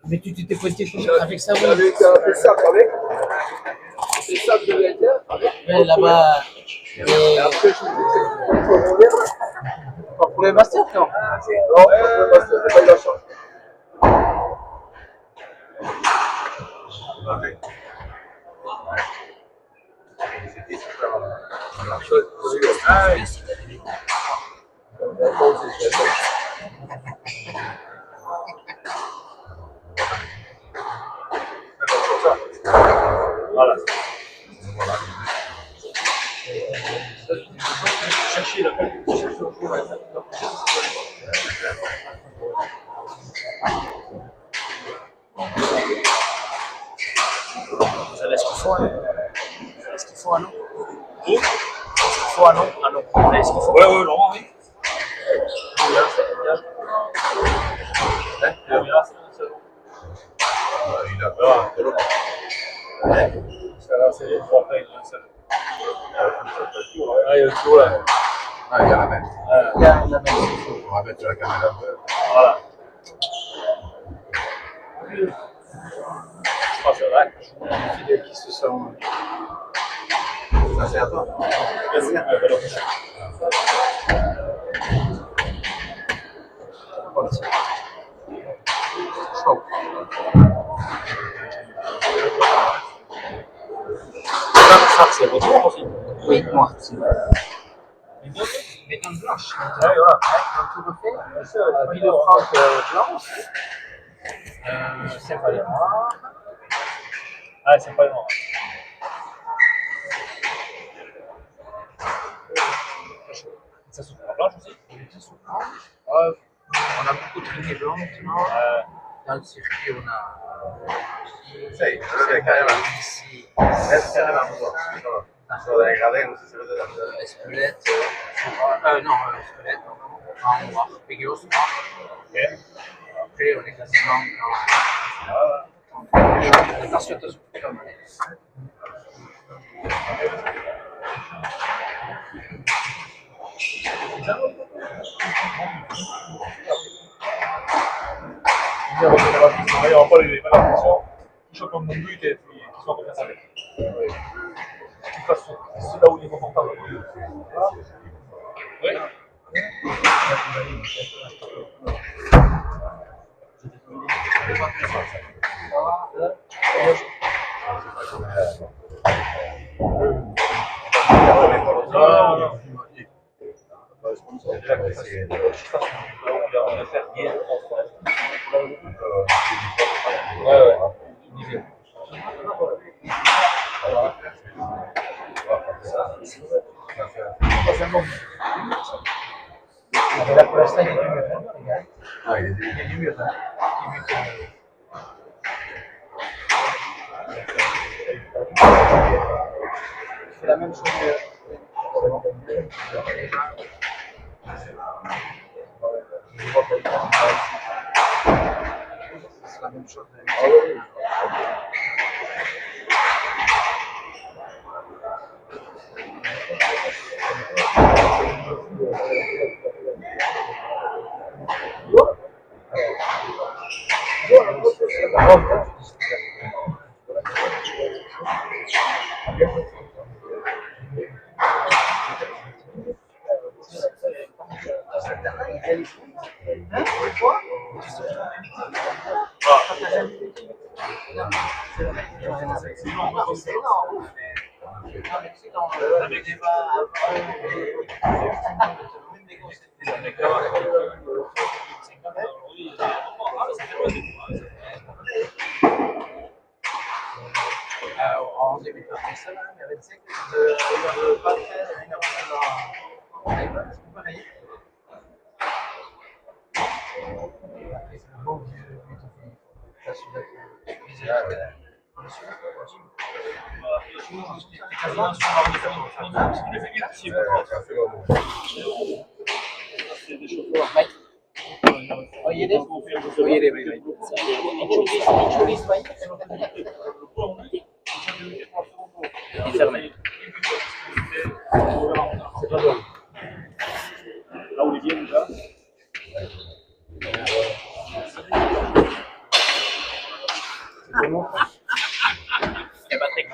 Mais tu t'étais pointé avec ça, oui. Avec un sac, avec. C'est ça que je voulais dire. Mais là-bas. Et après, je vous dis, Pas pour le master, non? non, c'est pas de la chance. Voilà. Cherchez la Ça laisse qu'il faut un nom. Est-ce qu'il faut un nom? Est-ce qu'il faut un nom? Un nom. Est-ce qu'il faut? Ouais, ouais, Laurent, oui. Il a peur. C'est les trois règles. Ah, il y a le tour là. Ah, il y a la même. Il y a la même. On va mettre la caméra un peu. Voilà. Je crois que c'est vrai. Les qui se sont. Ça, c'est à toi. Vas-y, Ça, c'est votre noir aussi. Oui, noir, c'est vrai. Béton blanche. Ouais, voilà. Donc, tout refait. Villefranche blanche. C'est pas les noirs. Ah, c'est pas énorme. Ça souffre la blanche aussi. On a beaucoup de lignées blanches maintenant. Dans le circuit, on a. Sí, carrément. Ici, Sur la gradée, ou si c'est le Espelette. Non, Espelette, en noir. Pégos noir. Après, on est quasiment dans. Attention, attention. Comme on est. Il n'y aura pas les maladies. Qui choquent comme mon but et puis qui sont comme ça avec. C'est là où il est confortable. Oui. Non. Mais là, pour l'instant, il y a du mur. Ah, il est Il y a du mur. C'est la même chose que. C'est la même chose. En début de ça, il y avait 5 de pas faire une heure dans l'iPad, c'est pareil. Après, c'est le bon vieux Mutofi. Ça, celui-là, C'est pas bon. Là où il vient déjà. Vraiment. Et Patrick.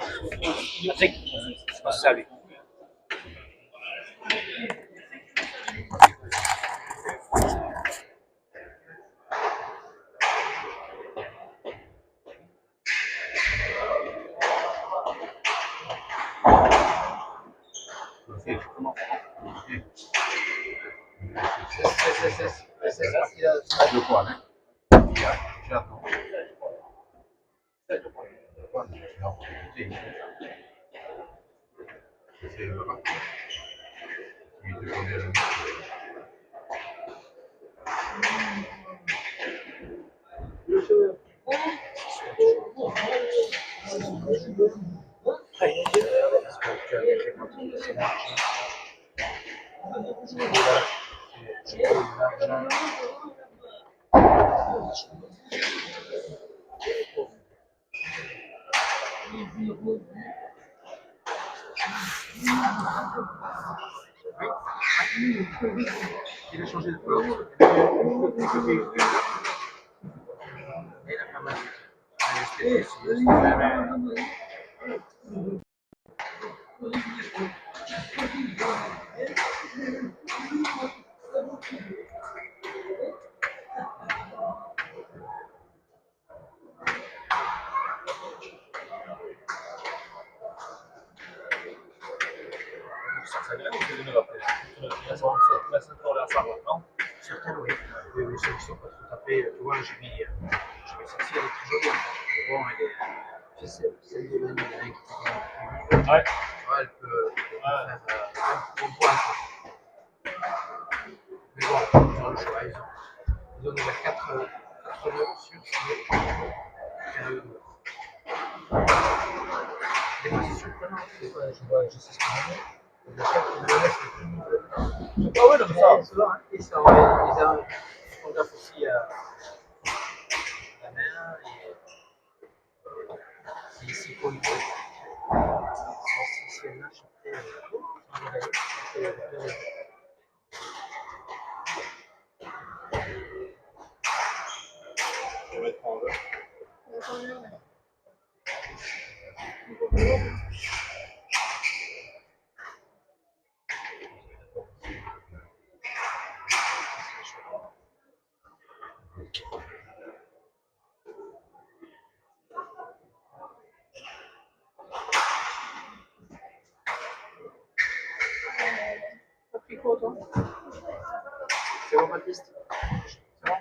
Patrick, c'est pas ça lui. De quoi, né? Já tô. Não, sim. Sim, vai lá. E de poder. Il a changé de couleur. Et la femme Ça vient ou c'est de après? La semaine pour la soirée, non? certains, oui. Oui, oui, ceux qui sont pas tout à fait. Tu vois, j'ai mis celle-ci, elle est très jolie. Bon, elle est. Tu sais, celle de l'année qui était. Ouais. Tu vois, elle peut faire un bon point. Mais bon, ils ont le choix. Ils ont déjà 4 nœuds sur des fois, c'est surprenant. Des fois, je sais ce que je veux. Le fait que le laisse le plus. Ah ouais, donc ça. Souvent, ils font gaffe aussi à la mer et s'il faut une chose. Si elle marche après, Je vais mettre en jeu. c'est bon, Baptiste. C'est bon?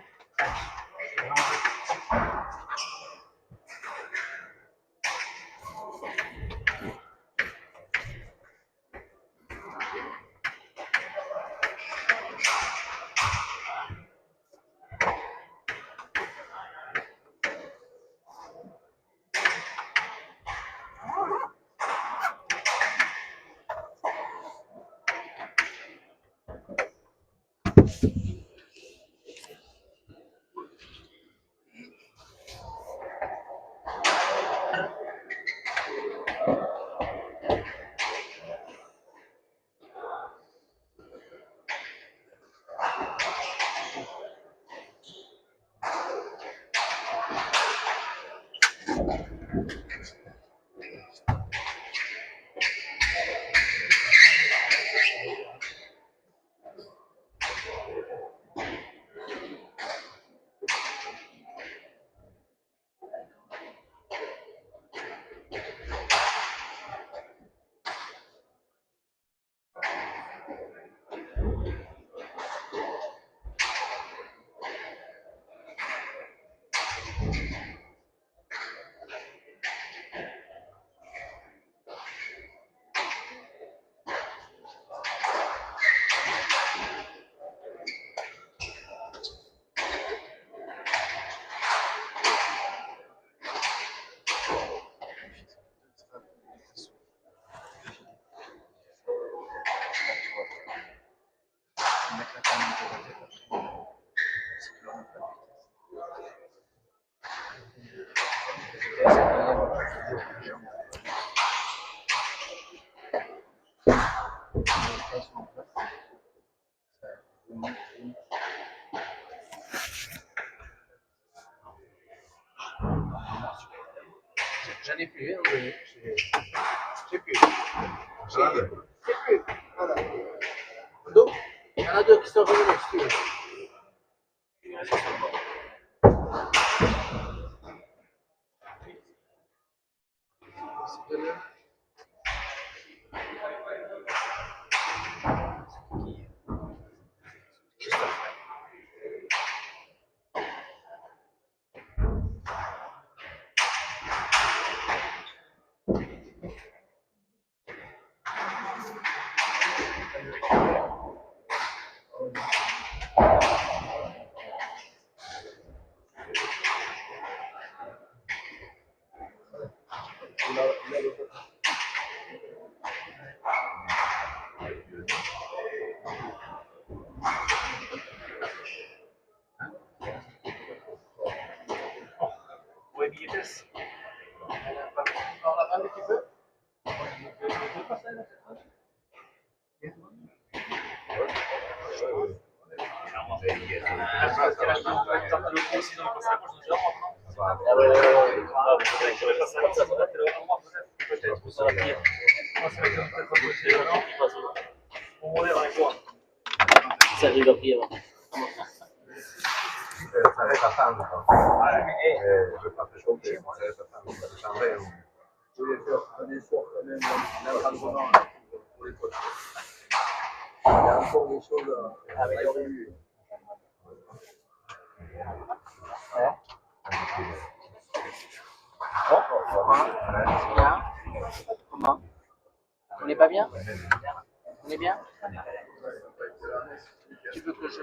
J'en ai plus, hein, oui. J'ai plus. Grave. J'ai plus. Voilà. Donc, il y en a deux qui sont revenus, si tu veux. C'est deux. Christophe. Ouais, vitesse. On la prendre un petit peu. Ça arrive après. Ça reste à table. Je vais pas te chauffer, ça reste à table. Ça changerait. Je voulais faire un effort quand même, l'encadrement pour les coachs. Il y a encore des choses à améliorer. Bien. Comment? On n'est pas bien? On est bien? Tu veux que je...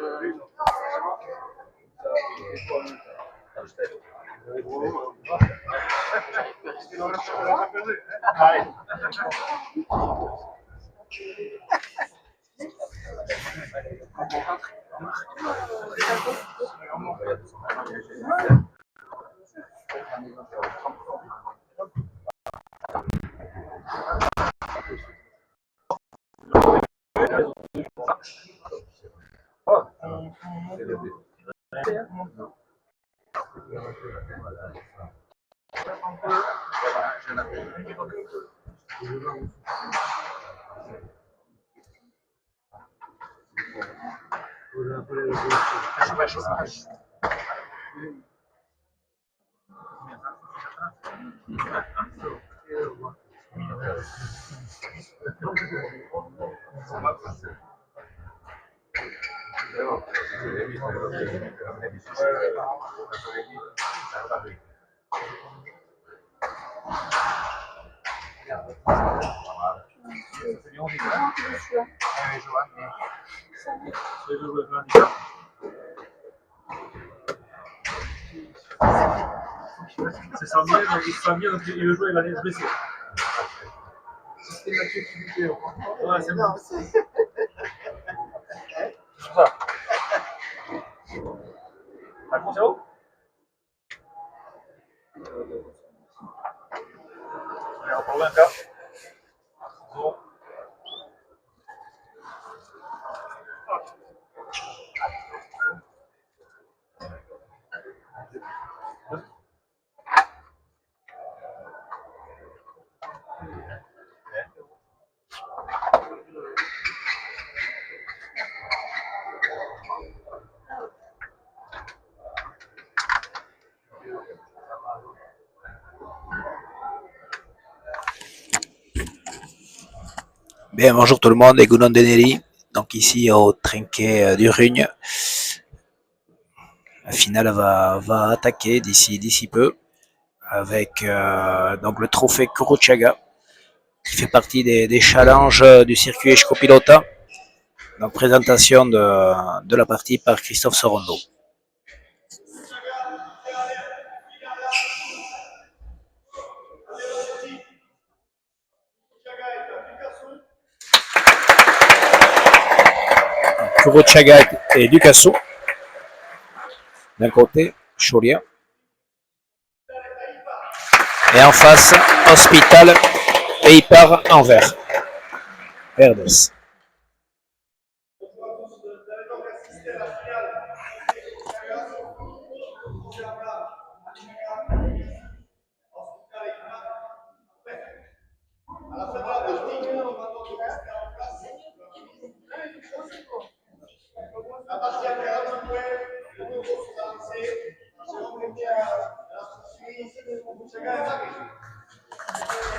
C'est ça bien, mais il se sent bien, donc il veut jouer, il va aller se blesser. Ouais, c'est bon. C'est ça. T'as conscience? Allez, encore 20 cas. Bon. Bien, bonjour tout le monde, et Gounon Denelli, donc ici au Trinquet du Rugne. La finale va attaquer d'ici peu avec donc le trophée Kuruchaga qui fait partie des challenges du circuit Escopilota. Donc présentation de la partie par Christophe Sorondo. Kuruchaga et Ducasso d'un côté, Cholia. Et en face, Hospital et Ipar Anvers. Verdes.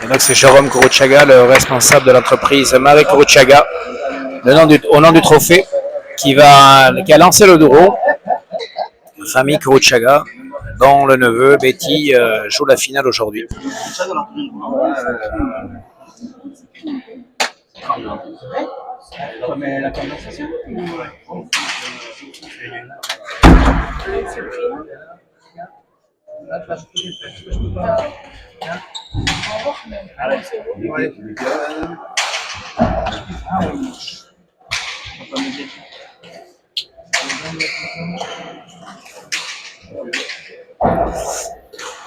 Et donc c'est Jérôme Kuruchaga, le responsable de l'entreprise Marie Kuruchaga, au nom du trophée, qui a lancé le Douro. Famille Kuruchaga, dont le neveu Betty joue la finale aujourd'hui. La conversation.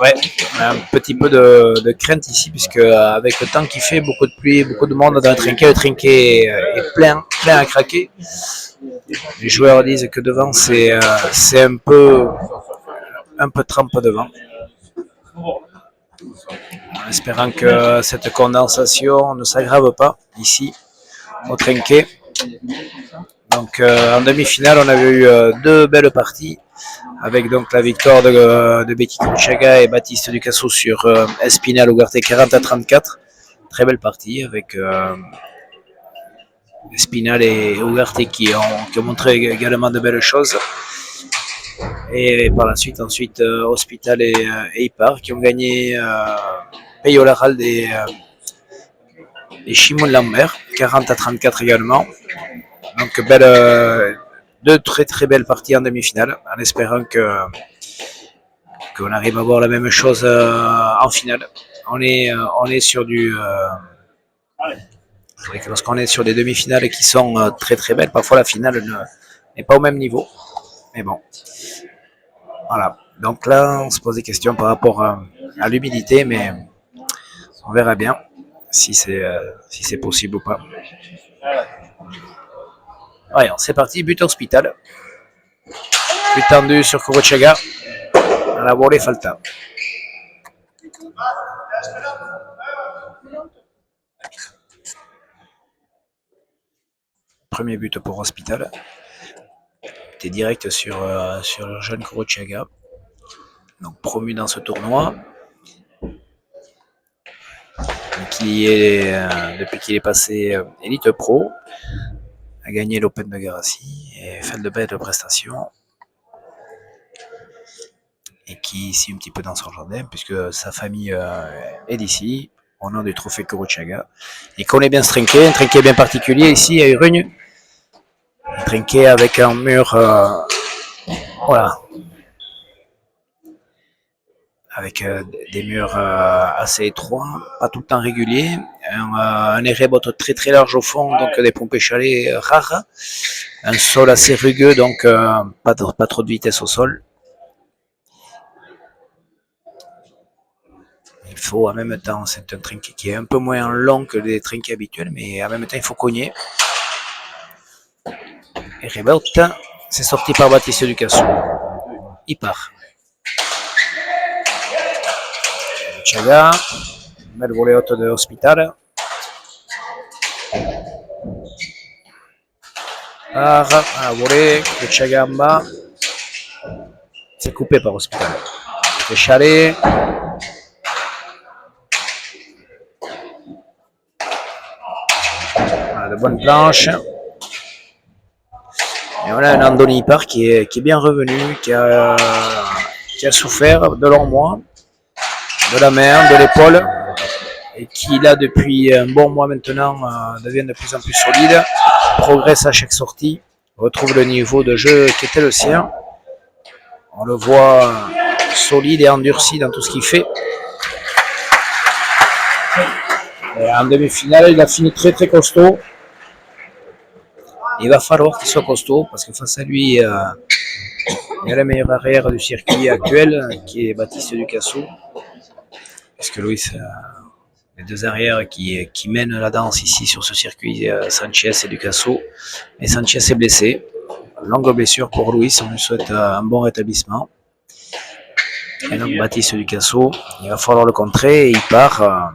Ouais, un petit peu de crainte ici, puisque avec le temps qu'il fait, beaucoup de pluie, beaucoup de monde dans le trinquet est plein à craquer. Les joueurs disent que devant c'est un peu trempe devant. En espérant que cette condensation ne s'aggrave pas ici au trinquet. Donc en demi-finale, on avait eu deux belles parties, avec donc la victoire de Betty Kuruchaga et Baptiste Ducasso sur Espinal Ugarte 40-34. Très belle partie avec Espinal et Ugarte qui ont montré également de belles choses. Et par la suite, Hospital et Ipar qui ont gagné Peyo Laral et Shimon Lambert 40-34 également. Donc deux très belles parties en demi-finale, en espérant qu'on arrive à voir la même chose en finale. On est sur du c'est vrai que lorsqu'on est sur des demi-finales qui sont très belles, parfois la finale n'est pas au même niveau. Mais bon, voilà. Donc là, on se pose des questions par rapport à l'humidité, mais on verra bien si c'est possible ou pas. Voyons, c'est parti, but Hospital. But tendu sur Kuruchaga. À la volée, Falta. Premier but pour Hospital. C'était direct sur le jeune Kuruchaga. Donc promu dans ce tournoi. Depuis qu'il est passé Elite Pro, a gagné l'Open de Garassi et fait de belles prestations. Et qui ici un petit peu dans son jardin, puisque sa famille est d'ici, au nom du trophée Kuruchaga. Il connaît bien ce trinquet, un trinquet bien particulier ici à Urugne. Un trinquet avec un mur, voilà, avec des murs assez étroits, pas tout le temps réguliers, un érébot très large au fond, donc des pompes échalées rares, un sol assez rugueux, donc pas trop de vitesse au sol. Il faut en même temps, c'est un trinquet qui est un peu moins long que les trinquets habituels, mais en même temps il faut cogner. Et Rebelt, c'est sorti par Baptiste Ducasso. Il part. Chaga, belle volée haute de Hospital. Part à la volée, le Chaga en bas. C'est coupé par Hospital. Le Chalet. De bonnes planches. Et voilà un Andoni Ipar qui est bien revenu, qui a souffert de longs mois, de la main, de l'épaule, et qui là depuis un bon mois maintenant devient de plus en plus solide, progresse à chaque sortie, retrouve le niveau de jeu qui était le sien. On le voit solide et endurci dans tout ce qu'il fait. Et en demi-finale, il a fini très costaud. Il va falloir qu'il soit costaud parce que face à lui, il y a le meilleur arrière du circuit actuel qui est Baptiste Ducasso. Parce que Luis, les deux arrières qui mènent la danse ici sur ce circuit, Sanchez et Ducasso. Et Sanchez est blessé. Longue blessure pour Luis, on lui souhaite un bon rétablissement. Et donc Baptiste Ducasso, il va falloir le contrer et il part.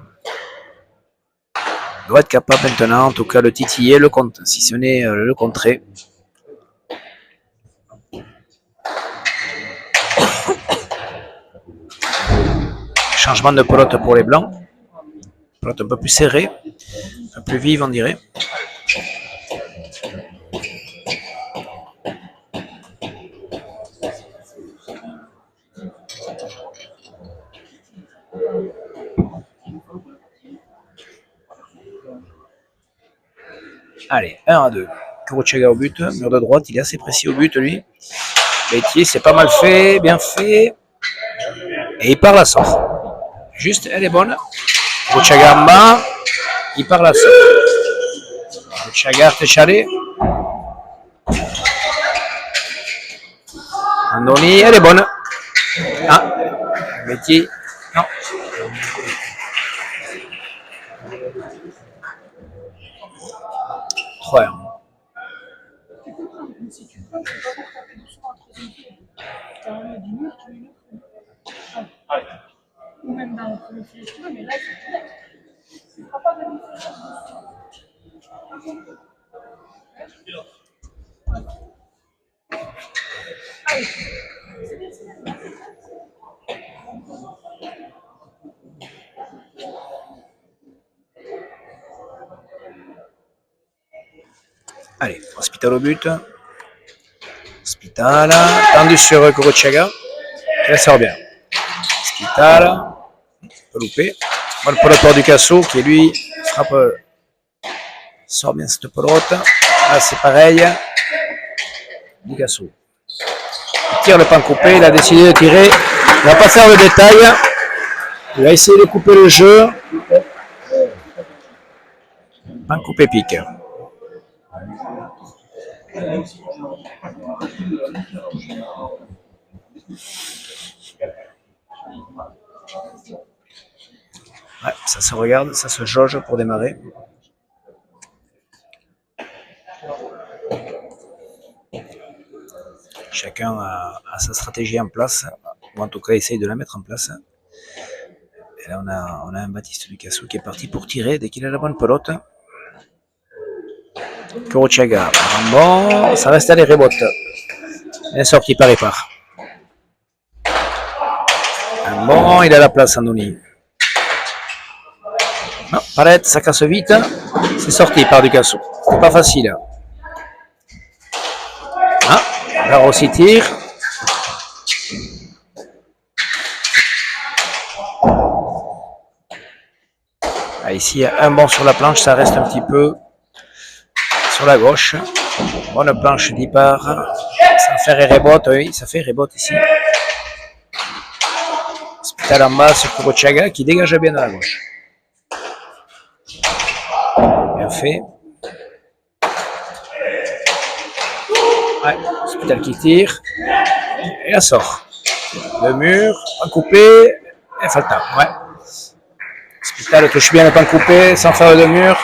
Doit être capable maintenant, en tout cas, le titiller, si ce n'est le contrer. Changement de pelote pour les blancs. Pelote un peu plus serrée, un peu plus vive on dirait. Allez, 1 à 2. Kurochega au but, mur de droite, il est assez précis au but lui. Bétier, c'est pas mal fait, bien fait. Et il part la sort. Juste, elle est bonne. Kurochega en bas, il part la sort. Kurochega Artechalé. Andoni, elle est bonne. Ah, Bétier, non. Trois. Ou même dans le premier filet, mais là, c'est pas de Allez, Hospital au but. Hospital, tendu sur Kurochega. Elle sort bien. Hospital, pas loupé. Bonne pelote pour Ducasso qui lui frappe. Sort bien cette pelote. Là c'est pareil. Ducasso. Il tire le pan coupé, il a décidé de tirer. Il va pas faire le détail. Il va essayer de couper le jeu. Pan coupé pique. Ouais, ça se regarde, ça se jauge pour démarrer. Chacun a sa stratégie en place, ou en tout cas essaye de la mettre en place. Et là on a un Baptiste Ducasso qui est parti pour tirer dès qu'il a la bonne pelote. Kurochega, bon, ça reste à les rebotes. Elle est sortie par et par. Bon, il a la place Andoni. Non, Palette, ça casse vite. C'est sorti par Ducasso. C'est pas facile. Ah, là aussi tire. Ah, ici, il y a un bon sur la planche, ça reste un petit peu sur la gauche. Bonne planche d'Ipar. Ça fait rebote, oui, ça fait rebote ici. Hospital en bas sur Kurochega qui dégage bien à la gauche. Bien fait. Ouais, Hospital qui tire. Et la sort. Le mur, pas coupé. Et Falta, ouais. Hospital touche bien le pan coupé sans faire de mur.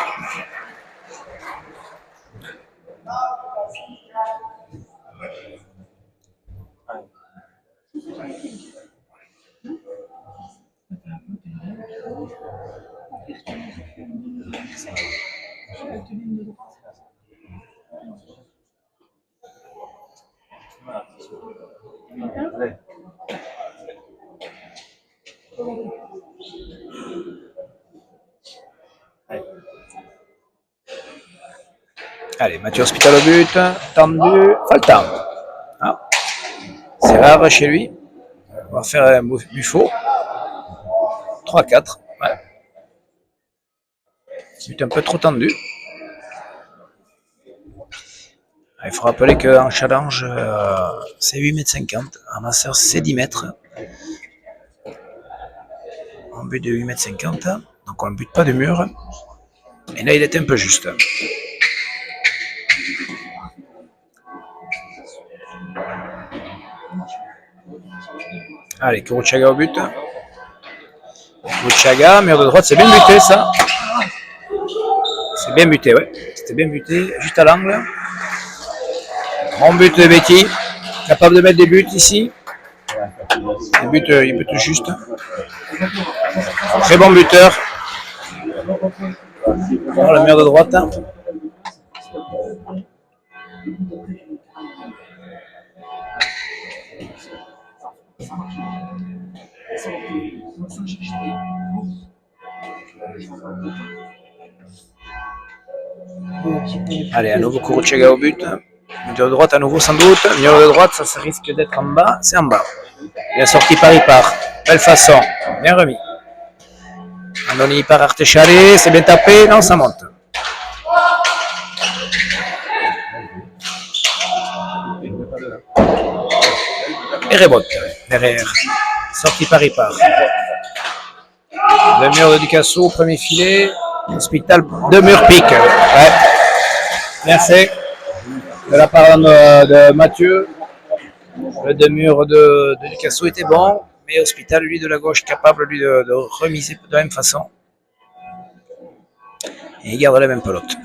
Allez, Mathieu Hospital au but, tendu, Falta. Ah. C'est rare chez lui. On va faire un buffo. 3-4. Ouais. C'est un peu trop tendu. Il faut rappeler qu'en challenge, c'est 8,50 m. En master, c'est 10 mètres. En but de 8,50 m. Donc on ne bute pas de mur. Et là, il est un peu juste. Allez, Kurochega au but. Kurochega, mur de droite, c'est bien buté ça. C'est bien buté, ouais. C'était bien buté, juste à l'angle. Bon but de Betty. Capable de mettre des buts ici. Les buts, il bute juste. Très bon buteur. Bon, le mur de droite. Allez, à nouveau Kuruchega au but. Milieu de droite à nouveau sans doute. Milieu de droite, ça risque d'être en bas. C'est en bas. Bien sorti par Ipar. Belle façon. Bien remis. Andoni Ipar Artechale. C'est bien tapé. Non, ça monte. Et rebote derrière. Sorti par Ipar. Deux murs de Ducasso, premier filet. Hospital, deux murs pique. Ouais. Bien fait. De la part de Mathieu. Le deux murs de Ducasso était bon. Mais Hospital, lui de la gauche, capable lui de remiser de la même façon. Et il garde la même pelote.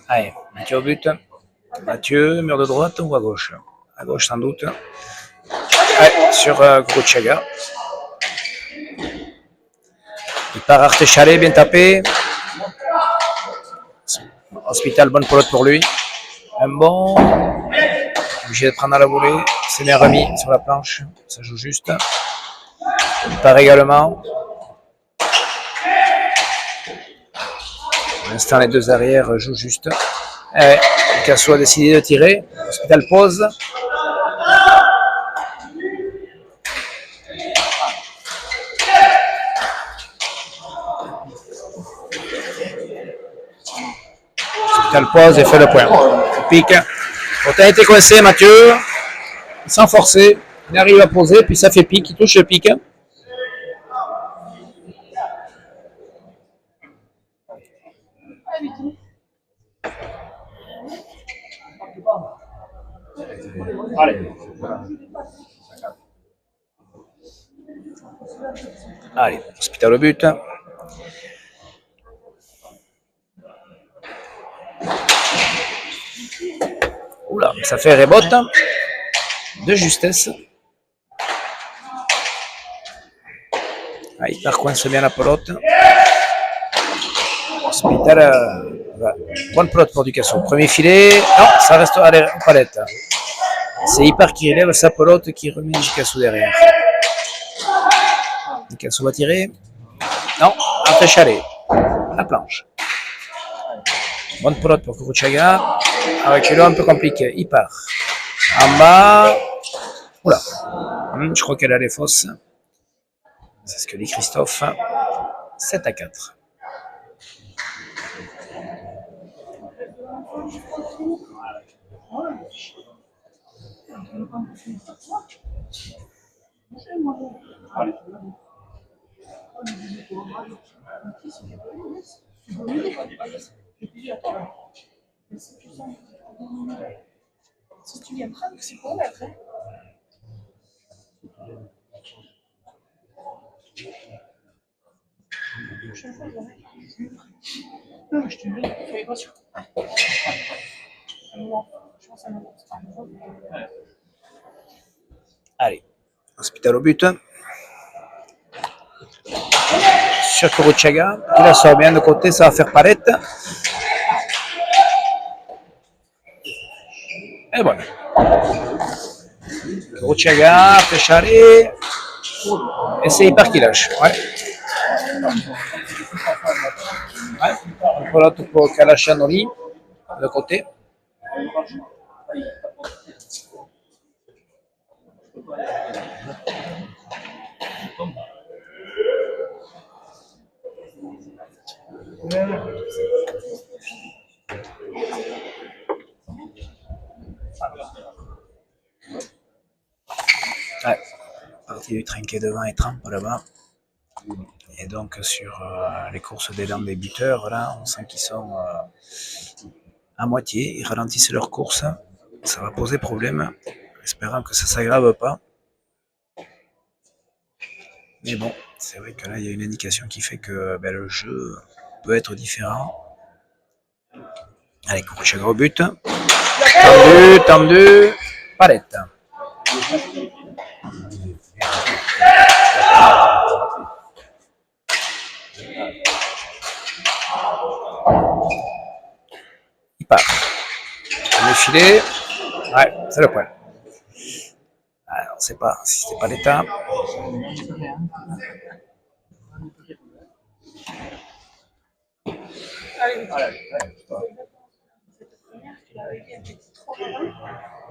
Allez, Mathieu au but. Mathieu, mur de droite ou à gauche? À gauche sans doute. Ouais, sur Kuruchega. Il part Artechale, bien tapé. Hospital, bonne pelote pour lui. Un bon. Obligé de prendre à la volée. C'est bien remis sur la planche. Ça joue juste. Il part également. Pour l'instant, les deux arrières jouent juste. Picasso a décidé de tirer. Hospital pose. Hospital pose et fait le point. Il pique. Quand tu as été coincé, Mathieu, sans forcer, il arrive à poser, puis ça fait pique, il touche le pique. Allez, Hospital au but. Oula, ça fait rebote. De justesse. Ah, il coince bien la pelote. Hospital. Bonne pelote pour Ducasso. Premier filet. Non, ça reste à la palette. C'est Ipar qui élève sa pelote qui remet Ducasso derrière. Ducasso va tirer. Non, Artechale. La planche. Bonne pelote pour Kuruchega. Avec le un peu compliqué. Ipar. En bas. Oula. Je crois qu'elle a les fausses. C'est ce que dit Christophe. 7-4. Si tu viens prendre, c'est pour l'être. Non, je te le dis, soyez pas sûr. Je pense à Allez, Hospital au but. Sur Kuruchega, qui la sort bien de côté, ça va faire palette. Et voilà. Kuruchega, Artechale. Et c'est Ipar qui lâche. Ouais. Voilà tout pour Kalachanoli, de côté. Ouais. Partie du trinquet devant et trempe là-bas. Et donc sur les courses d'élan des buteurs, là, on sent qu'ils sont à moitié, ils ralentissent leur course. Ça va poser problème, espérant que ça ne s'aggrave pas. Mais bon, c'est vrai que là, il y a une indication qui fait que le jeu peut être différent. Allez, Kurochaga au but. Tendu, tendu. Palette. Il part. Le filet. Ouais, c'est le point. Alors, on ne sait pas si c'était pas l'état. Allez, tu l'as réglé avec 3 points.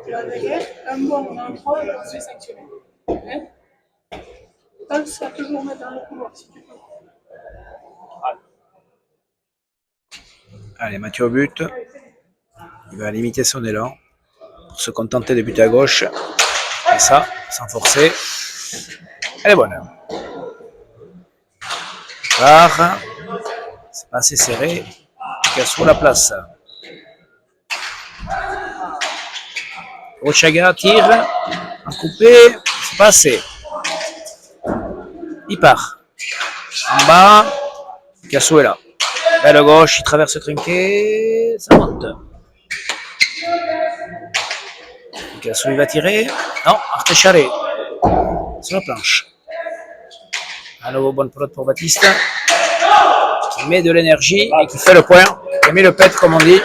Tu l'as réglé, un bon, on a un 3 et on se fait sanctionner. Hein? Pense à toujours mettre dans le couloir si tu peux. Allez, Mathieu au but. Il va limiter son élan pour se contenter de buter à gauche. Et ça, sans forcer. Elle est bonne. Part. C'est pas assez serré. Picasso la place. Kurochaga tire. En coupé. C'est pas assez. Il part. En bas. Picasso est là. Belle gauche, il traverse le trinquet. Ça monte. Picasso, il va tirer. Non, Artecharé. Sur la planche. À nouveau, bonne pelote pour Baptiste. Qui met de l'énergie et qui fait le point. Qui met le pet, comme on dit.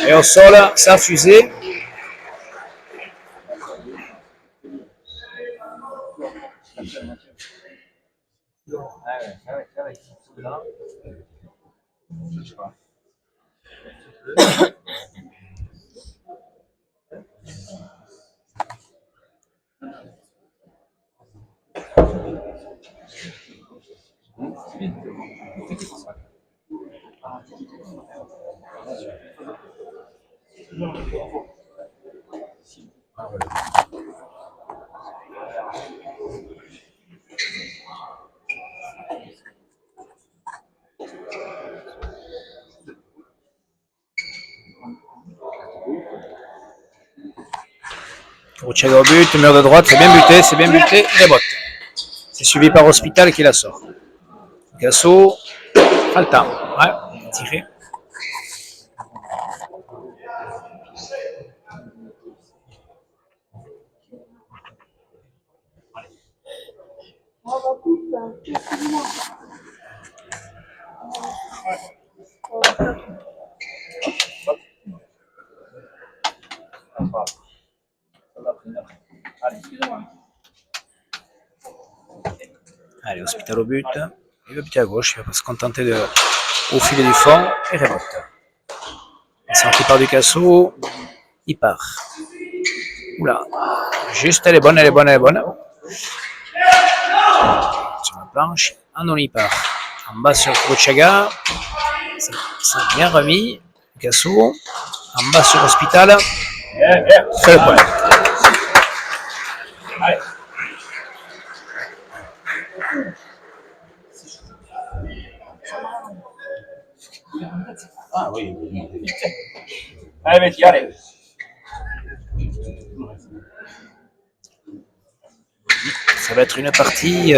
Et au sol, ça a fusé. Kurochaga au but, mur de droite, c'est bien buté, il rebote. C'est suivi par Hospital qui la sort. Picasso, pas le temps. Ouais, tiré. Allez, Hospital au but. Il va buter à gauche, il va pas se contenter de au filet du fond et rebote. Il sent part du Picasso, il part. Oula, juste elle est bonne. Sur la planche, non, il part. En bas sur Kurochaga, c'est bien remis. Picasso, en bas sur Hospital, fait le point. Allez. Ah oui. Allez, mec, allez. Ça va être une partie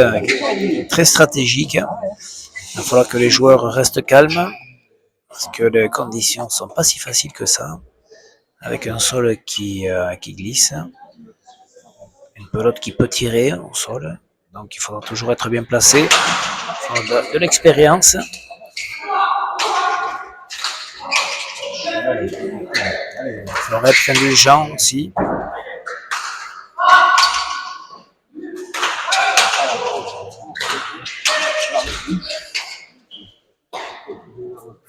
très stratégique. Il va falloir que les joueurs restent calmes parce que les conditions sont pas si faciles que ça. Avec un sol qui glisse, une pelote qui peut tirer au sol, donc il faudra toujours être bien placé. Il faudra de l'expérience. Il faudra être indulgent aussi.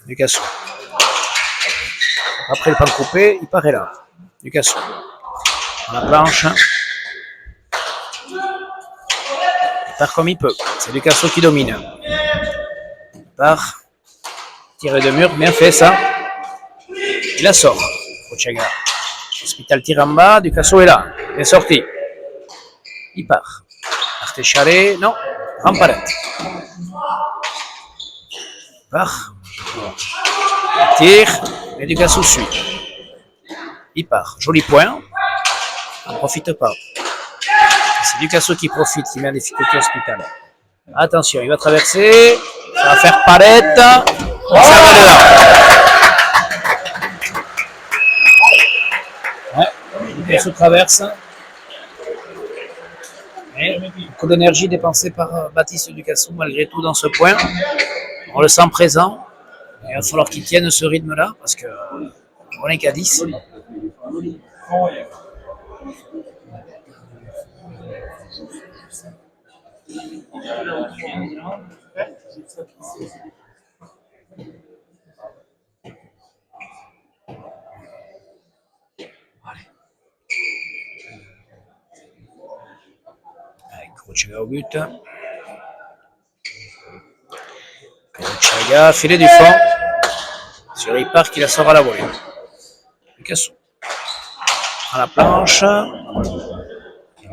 Picasso. Après le pan coupé, il paraît là. Picasso. Dans la planche. Il part comme il peut. C'est Picasso qui domine. Il part. Tiré de mur, bien fait ça. Il la sort. Kurochaga. Hospital tire en bas, Picasso est là. Il est sorti. Il part. Artecharé, non. Rampalette. Il part. Il tire. Et Picasso suit. Il part. Joli point. On ne profite pas. C'est Picasso qui profite, qui met en difficulté Hospital. Attention, il va traverser. Ça va faire palette. Ça va dedans. Picasso traverse. Et beaucoup d'énergie dépensée par Baptiste Ducassou malgré tout dans ce point. On le sent présent. Il va falloir qu'il tienne ce rythme-là parce que on n'est qu'à 10. Kuruchaga au but. Kuruchaga, filet du fond. Sur Ripard qui la sort à la volée. Ducassou. À la planche.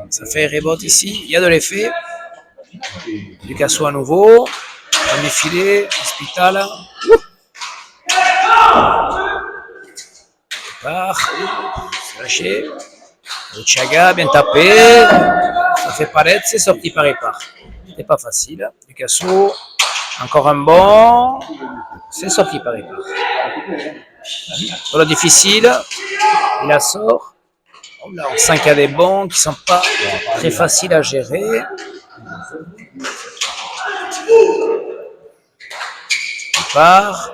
Ça fait rebote ici. Il y a de l'effet. Ducassou à nouveau. Premier filet. Hospital. Ripard. C'est lâché. Kuruchaga, bien tapé. Ça fait paraître, c'est sorti par Ripard. C'était pas facile. Ducassou. Encore un bon. C'est sorti par Ripard. Voilà difficile. Il la sort. Là, on sent qu'il y a des bons qui ne sont pas très faciles à gérer. Ripard.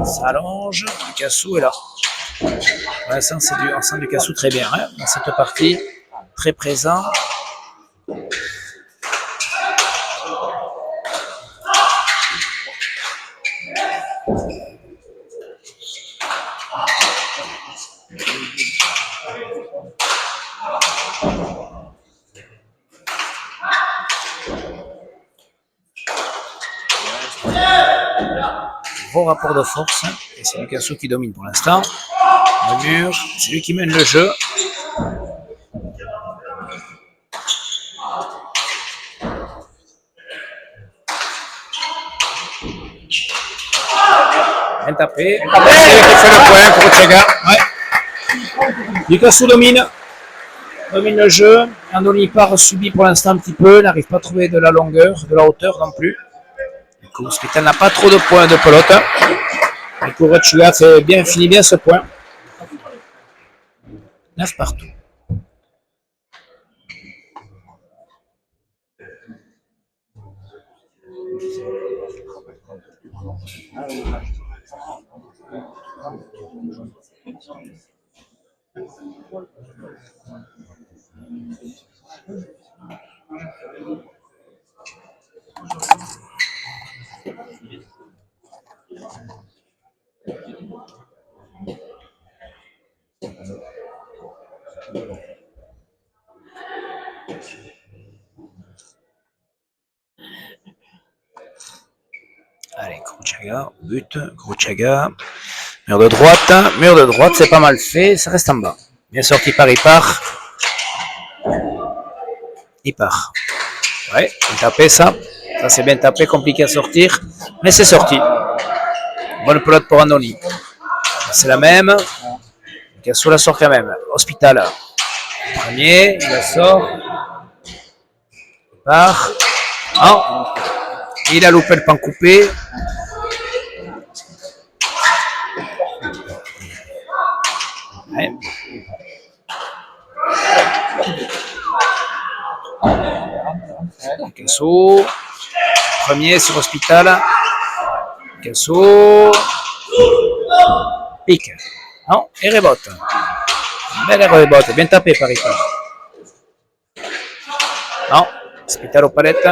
S'allonge. Ducassou est là. Pour l'instant, on sent Ducassou très bien hein, dans cette partie. Très présent. Gros rapport de force, hein, et c'est Ducassou qui domine pour l'instant. Le mur, c'est lui qui mène le jeu. Bien tapé. C'est lui qui fait le point pour Kuruchaga. Ouais. Ducassou domine le jeu. Andoni part subit pour l'instant un petit peu, n'arrive pas à trouver de la longueur, de la hauteur non plus. Hospital n'a pas trop de points de pelote. Et Kuruchaga finit bien ce point. 9 partout. Allez, Kuruchaga, but, Kuruchaga, mur de droite, c'est pas mal fait, ça reste en bas. Bien sorti par Ripard. Ouais, bien tapé ça. Ça c'est bien tapé, compliqué à sortir, mais c'est sorti. Bonne pelote pour Andoni. C'est la même. Ducassou la sort quand même. Hospital. Premier, il la sort. Ripard. Oh. Il a loupé le pan coupé. Ouais. Ducassou. Premier sur Hospital. Ducassou. Pique. Non, et rebote. Belle rebote, bien tapé par Ripard. Non, Hospital aux palettes.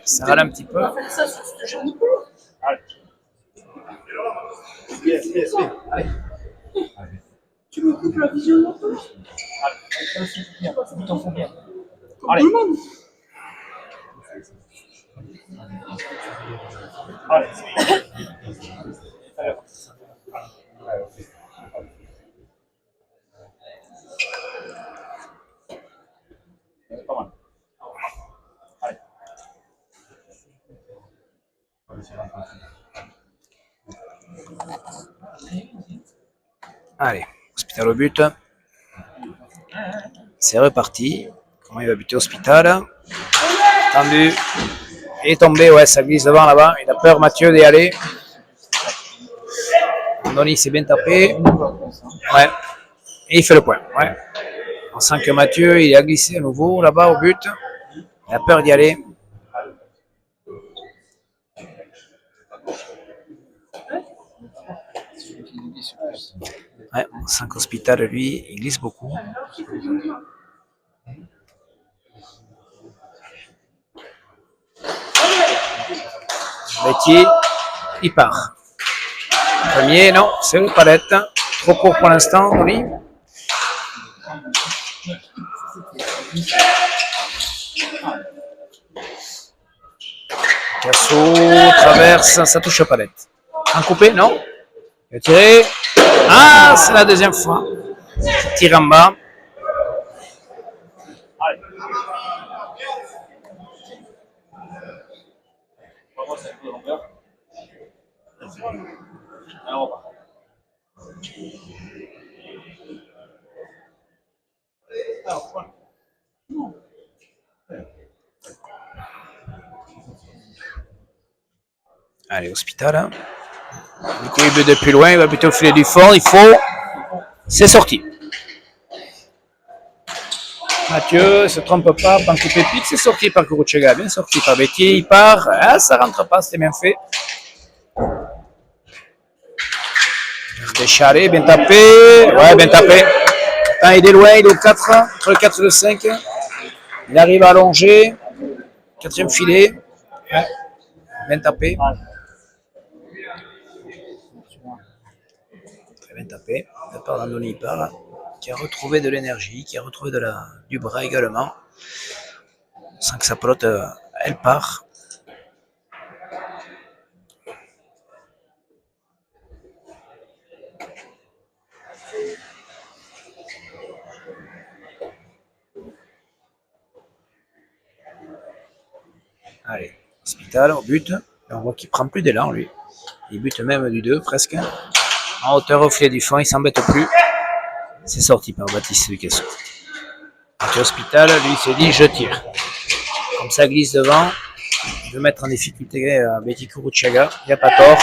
Ça râle un petit peu. Tu me coupes la vision de l'autre. T'en fous bien. Comme tout le monde. Allez. C'est pas mal. Allez, Hospital au but. C'est reparti. Comment il va buter Hospital. Tendu. Il est tombé, ouais, ça glisse devant là-bas. Il a peur, Mathieu, d'y aller. Andoni s'est bien tapé. Ouais. Et il fait le point. Ouais. On sent que Mathieu, il a glissé à nouveau là-bas au but. Il a peur d'y aller. Ouais, on sent qu'Hospital, lui, il glisse beaucoup. Betty, il part. Premier, non, c'est le palette. Trop court pour l'instant, Oli. Casso, traverse, ça touche à palette. Un coupé, non. Il a tiré. Ah, c'est la deuxième fois. Il tire en bas. Vraiment, c'est un peu de longueur. Allez, on repart. Allez, Hospital. Hein. Du coup, il bute de plus loin, il va buter au filet du fond. Il faut. C'est sorti. Mathieu se trompe pas, Pankou Pépite, c'est sorti par Kuruchega, bien sorti par Betty, il part. Ah, ça rentre pas, c'était bien fait. Décharé, bien tapé. Ouais, bien tapé. Attends, il est loin, il est au 4, entre le 4 et le 5. Il arrive à allonger. Quatrième filet. Ouais. Bien tapé. Très bien tapé. De la part d'Andoni Par, qui a retrouvé de l'énergie, qui a retrouvé du bras également. On sent que sa pelote, elle part. Allez, Hospital au but. Et on voit qu'il prend plus d'élan, lui. Il bute même du 2, presque. En hauteur au filet du fond, il s'embête plus. C'est sorti par Baptiste Ducasso. Mathieu Hospital, lui, s'est dit, je tire. Comme ça glisse devant. Il veut mettre en difficulté Betty Kuruchega. Il n'y a pas tort.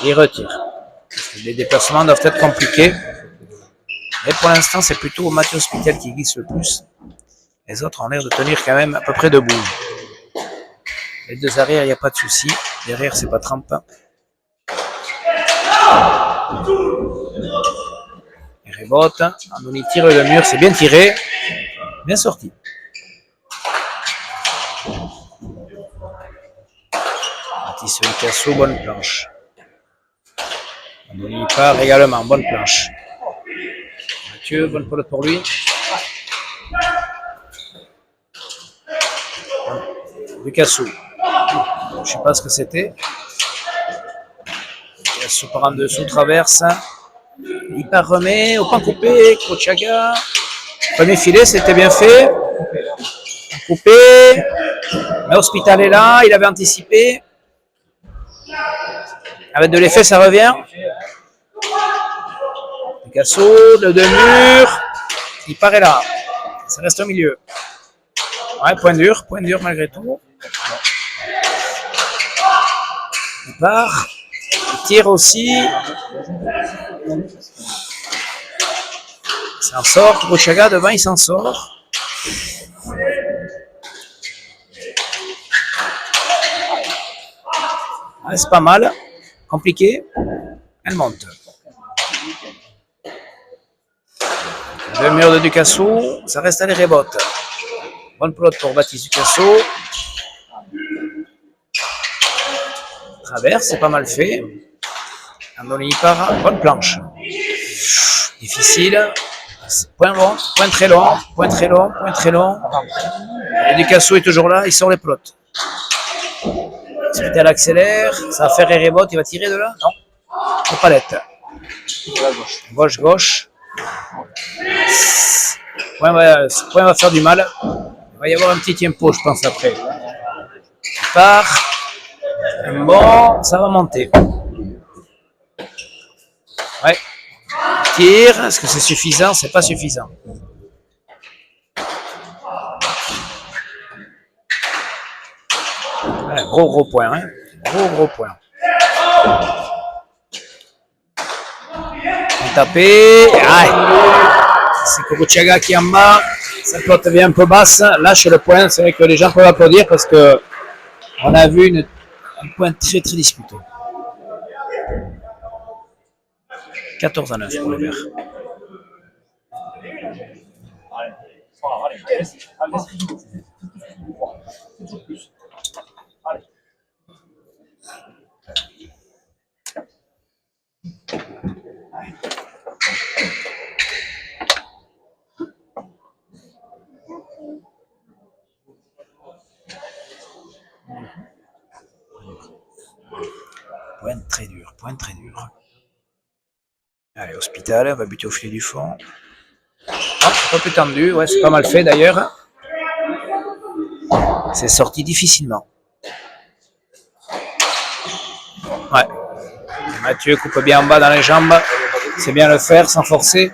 Il retire. Les déplacements doivent être compliqués. Mais pour l'instant, c'est plutôt Mathieu Hospital qui glisse le plus. Les autres ont l'air de tenir quand même à peu près debout. Les deux arrières, il n'y a pas de souci. Derrière, c'est pas trempe. Il rebote. Andoni tire le mur, c'est bien tiré. Bien sorti. Baptiste Ducasso, bonne planche. Andoni part également, bonne planche. Mathieu, bonne pelote pour lui. Ducasso. Je ne sais pas ce que c'était. Ducasso part en dessous, traverse. Il part remet au pan coupé. Kuruchega. Premier filet, c'était bien fait. Coupé. Mais Hospital est là, il avait anticipé. Avec de l'effet, ça revient. Ducasso, le deux murs. Il paraît là. Ça reste au milieu. Ouais, point dur malgré tout. Il part. Il tire aussi. Il s'en sort. Kuruchega devant, il s'en sort. Ouais, c'est pas mal. Compliqué. Elle monte. Le mur de Ducasso, ça reste à les rebotes. Bonne pelote pour Baptiste Ducasso. Traverse, c'est pas mal fait. Andoni part, bonne planche. Difficile. Point long, point très long, point très long, point très long. Et Ducasso est toujours là, il sort les pelotes. Hospital accélère, ça va faire un rebote, il va tirer de là? Non. Aux palettes. Gauche. Ce point va faire du mal. Il va y avoir un petit tempo, je pense, après. Il part. Bon, ça va monter. Ouais. Tire. Est-ce que c'est suffisant? C'est pas suffisant. Ouais, gros point, hein. Gros point. On tapé. C'est Kuruchaga qui est en bas. Sa pelote vient un peu basse. Lâche le point. C'est vrai que les gens peuvent applaudir parce que on a vu un point très disputé. 14-9 pour les Verts. Point très dur. Allez, Hospital va buter au filet du fond. Un peu plus tendu, ouais, c'est pas mal fait d'ailleurs. C'est sorti difficilement. Ouais. Mathieu coupe bien en bas dans les jambes. C'est bien le faire sans forcer.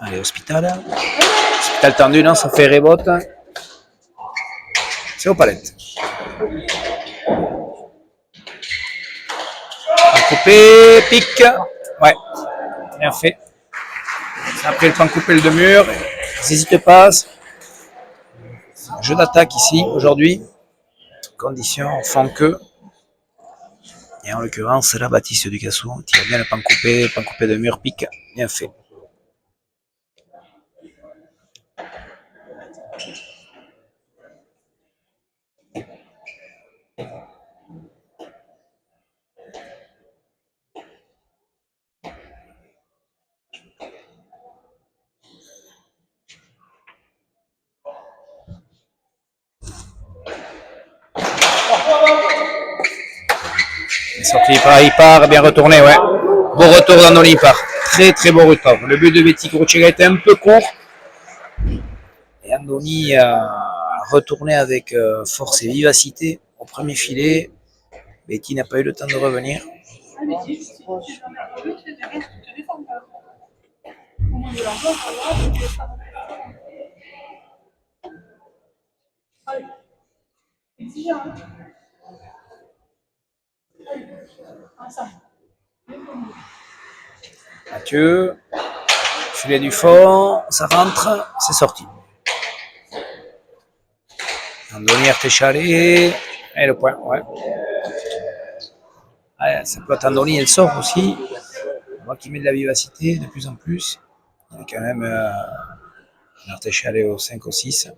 Allez, Hospital. Hospital tendu, non, ça fait rebote. C'est aux palettes. Coupé, pique. Ouais, bien fait. Après le temps de couper le mur. N'hésite pas. Jeu d'attaque ici, aujourd'hui. Conditions font que. Et en l'occurrence, c'est la Baptiste Ducassou. Tire bien le pan coupé de mur, pique. Bien fait. Sorti, il part, bien retourné, ouais. Beau retour d'Andoni, il part. Très beau retour. Le but de Betty Kuruchaga était un peu court. Et Andoni a retourné avec force et vivacité au premier filet. Betty n'a pas eu le temps de revenir. Mathieu, filet du fond, ça rentre, c'est sorti. Andoni Artéchalé, et le point, ouais. Ouais, sa pelote Andoni, elle sort aussi. On voit qu'il met de la vivacité de plus en plus. Il y a quand même un Artéchalé au 5 au 6.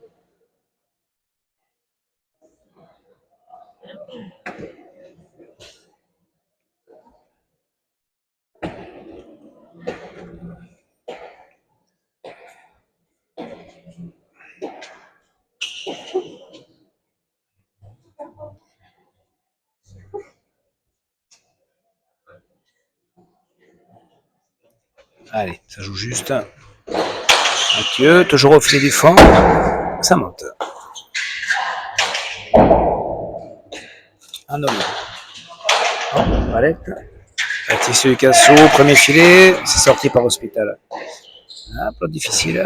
Allez, ça joue juste. Mathieu, toujours au filet du fond. Ça monte. Andoni. Oh, palette. Baptiste Ducassou, premier filet. C'est sorti par Hospital. Un peu difficile.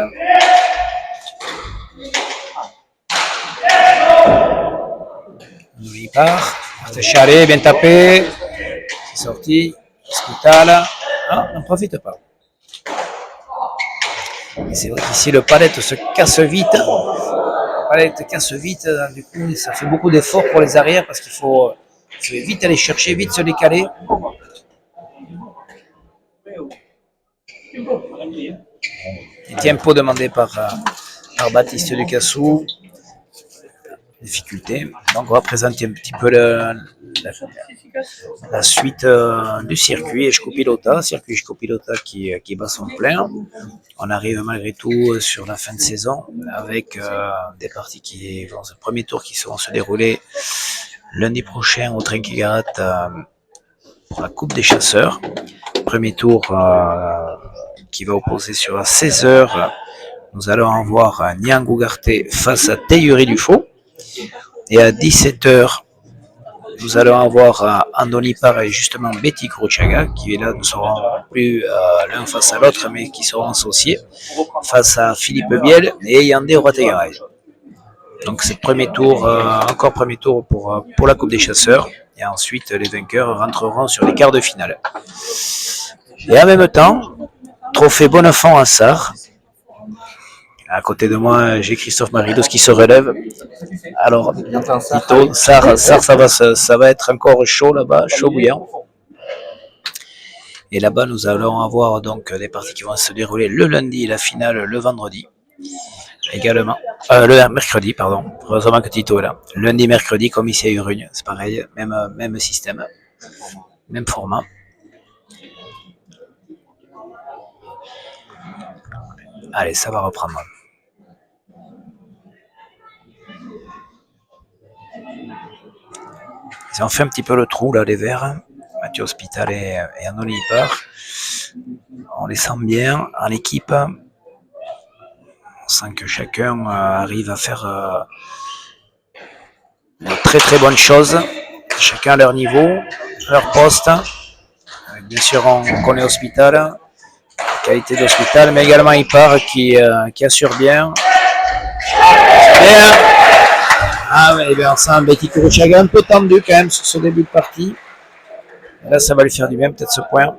Andoni part. Artéchalé, bien tapé. C'est sorti. Hospital. Ah, n'en profite pas. Et c'est vrai qu'ici le palette se casse vite. Le palette casse vite, du coup ça fait beaucoup d'efforts pour les arrières parce qu'il faut vite aller chercher, vite se décaler. Et tempo demandé par Baptiste Ducassou. difficulté. Donc on va présenter un petit peu la suite du circuit Eshko-Pilota, circuit Eshko-Pilota qui bat son plein. On arrive malgré tout sur la fin de saison avec des parties qui vont, le premier tour qui vont se dérouler lundi prochain au Trinquigarat pour la Coupe des Chasseurs. Premier tour qui va opposer sur à 16h. Nous allons avoir Niang Ugarte face à Teyuri Dufaux. Et à 17h, nous allons avoir Andoni Par et justement Betty Kuruchaga, qui là ne seront plus l'un face à l'autre, mais qui seront associés face à Philippe Biel et Yandé Orategaray. Donc c'est premier tour, encore premier tour pour la Coupe des Chasseurs. Et ensuite, les vainqueurs rentreront sur les quarts de finale. Et en même temps, trophée Bonnefond à Sarre. À côté de moi, j'ai Christophe Maridos qui se relève. Alors, Tito, Sarre, ça va être encore chaud là-bas, chaud bouillant. Et là-bas, nous allons avoir donc des parties qui vont se dérouler le lundi et la finale le vendredi. Également, le mercredi, pardon. Heureusement que Tito est là. Lundi, mercredi, comme ici à Urugne, c'est pareil, même système, même format. Allez, ça va reprendre. Ils ont fait un petit peu le trou là, les Verts. Mathieu Hospital et Andoni Par. On les sent bien en équipe. On sent que chacun arrive à faire de très très bonnes choses. Chacun à leur niveau, leur poste. Bien sûr, on connaît Hospital, la qualité d'Hospital, mais également Ipar qui assure bien. Ah ouais, bien, on sent Betty Kuruchaga un peu tendu quand même sur ce début de partie. Là, ça va lui faire du bien, peut-être ce point.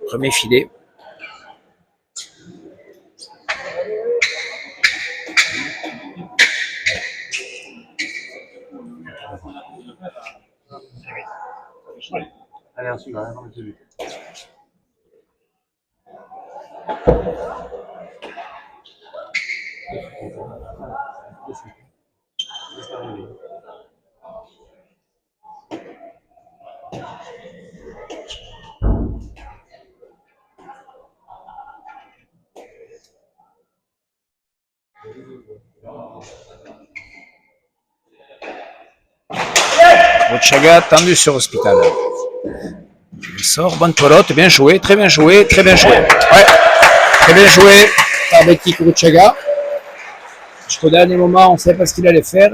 Premier filet. Allez, ensuite, on Kuruchaga tendu sur Hospital. Il sort, bonne pelote, bien joué, très bien joué, très bien joué. Ouais, très bien joué par Betty Kuruchaga. Jusqu'au dernier moment, on ne savait pas ce qu'il allait faire.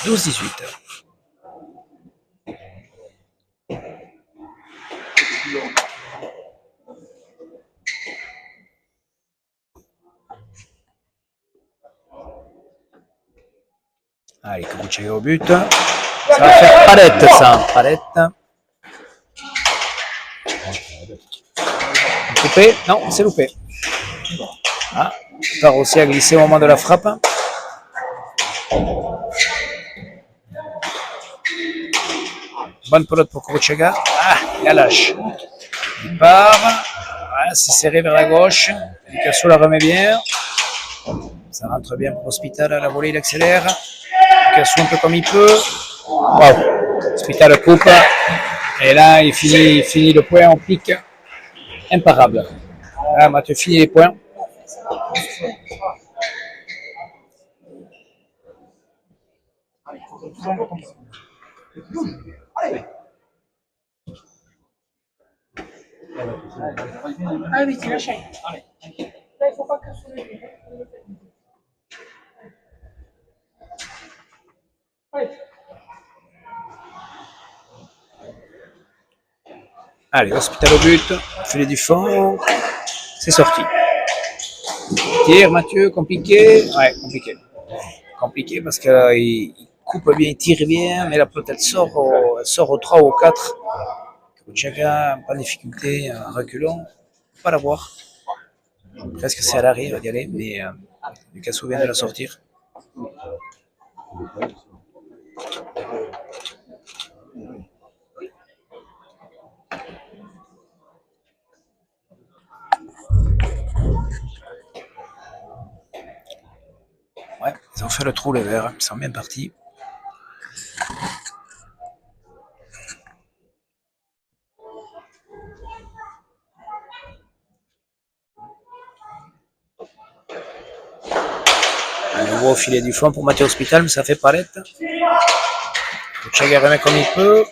« 12-18. Allez, Kuruchaga au but. Ça va faire palette, ça. Palette. Coupé? Non, c'est loupé. Ah, Par aussi à glisser au moment de la frappe. Bonne pelote pour Kuruchaga. Ah, il la lâche. Il part. Voilà, c'est serré vers la gauche. Picasso la remet bien. Ça rentre bien pour Hospital. À la volée, il accélère. Picasso un peu comme il peut. Wow. Hospital coupe. Et là, il finit le point en pique. Imparable. Là, Mathieu finit les points. Ah oui, tu lâches. Là, il ne faut pas que sur le but. Allez, Hospital au but. Filet du fond. C'est sorti. Tire, Mathieu, compliqué. Ouais, compliqué. Compliqué parce qu'il coupe bien, il tire bien, mais la pelote elle sort au 3 ou au 4. Kuruchaga, pas de difficulté, reculons, pas la voir. Presque c'est à l'arrêt, il va y aller, mais Picasso vient de la sortir. Ouais, ils ont fait le trou les verts, ils sont bien partis. Un nouveau filet du fond pour Mathieu Hospital, mais ça fait palette. Chaga remet comme il peut.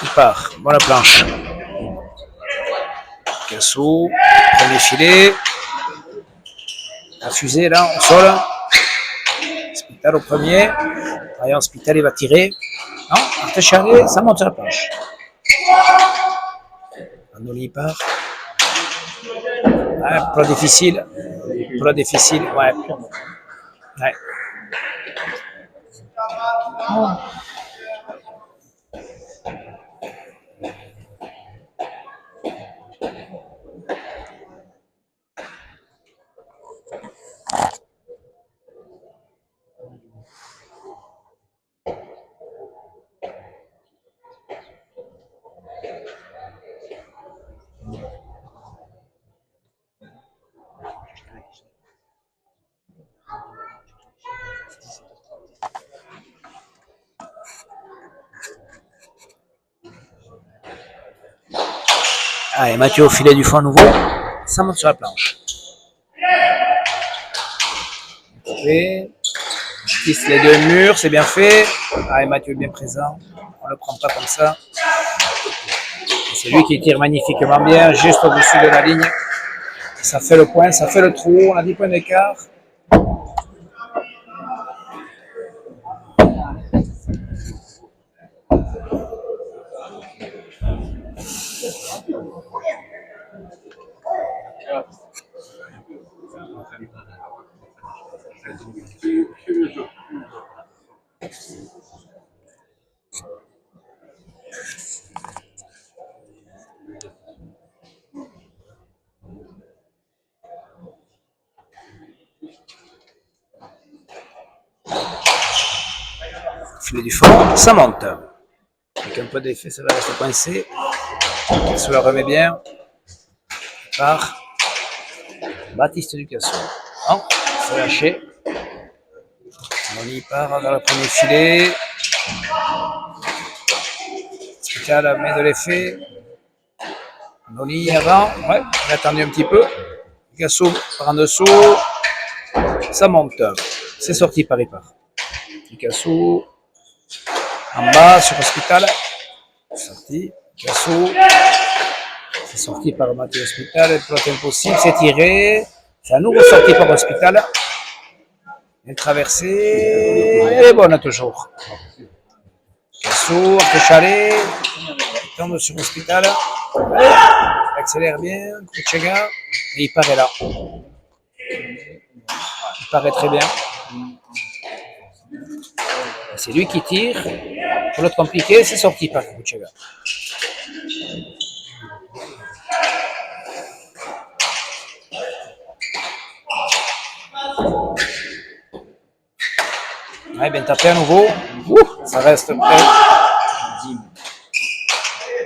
Il part. Bon la planche. Cassou. Premier filet. La fusée là, au sol. Hospital au premier. Derrière Hospital, il va tirer. Non, Artecharé, ça monte sur la planche. Anoli part. Ouais, plat difficile. Plat difficile, ouais. Ouais. Allez, Mathieu au filet du fond à nouveau. Ça monte sur la planche. Et tisse les deux murs, c'est bien fait. Allez, Mathieu est bien présent. On ne le prend pas comme ça. C'est lui qui tire magnifiquement bien, juste au-dessus de la ligne. Ça fait le point, ça fait le trou. On a 10 points d'écart. Filet du fond, ça monte. Avec un peu d'effet, ça va rester coincé. Ça le remet bien. Par Baptiste Ducasso. Non, c'est lâché. On y part dans le premier filet. Hospital met de l'effet. Noli avant. Ouais, on a attendu un petit peu. Ducasso par en dessous. Ça monte. C'est sorti par Ripard. Ducasso. En bas sur Hospital. Sorti. Ducasso. C'est sorti par Mathieu Hospital. Le plot impossible. C'est tiré. C'est à nouveau sorti par Hospital. Et traversée. Et bonne toujours. Cassou, Artecharé. Tombe sur Hospital. Il accélère bien. Kruchaga. Et il paraît là. Il paraît très bien. C'est lui qui tire. Pour l'autre compliqué, c'est sorti par Kruchaga. Ouais, bien tapé à nouveau. Ça reste prêt.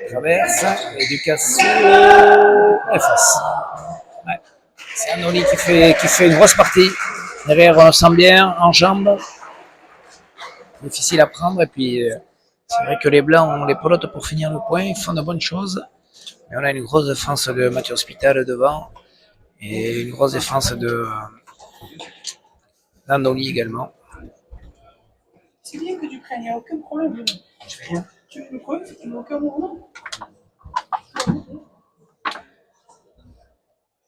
Traverse. Et Ducasso. Efface. Ouais. C'est Anoli qui fait une grosse partie. Derrière, on le sent bien, en jambes. Difficile à prendre. Et puis, c'est vrai que les Blancs ont les pelotes pour finir le point. Ils font de bonnes choses. Mais on a une grosse défense de Mathieu Hospital devant. Et une grosse défense d'Anoli également. C'est bien que tu prennes, il n'y a aucun problème. Je fais rien. Tu veux quoi? Tu n'as aucun mouvement?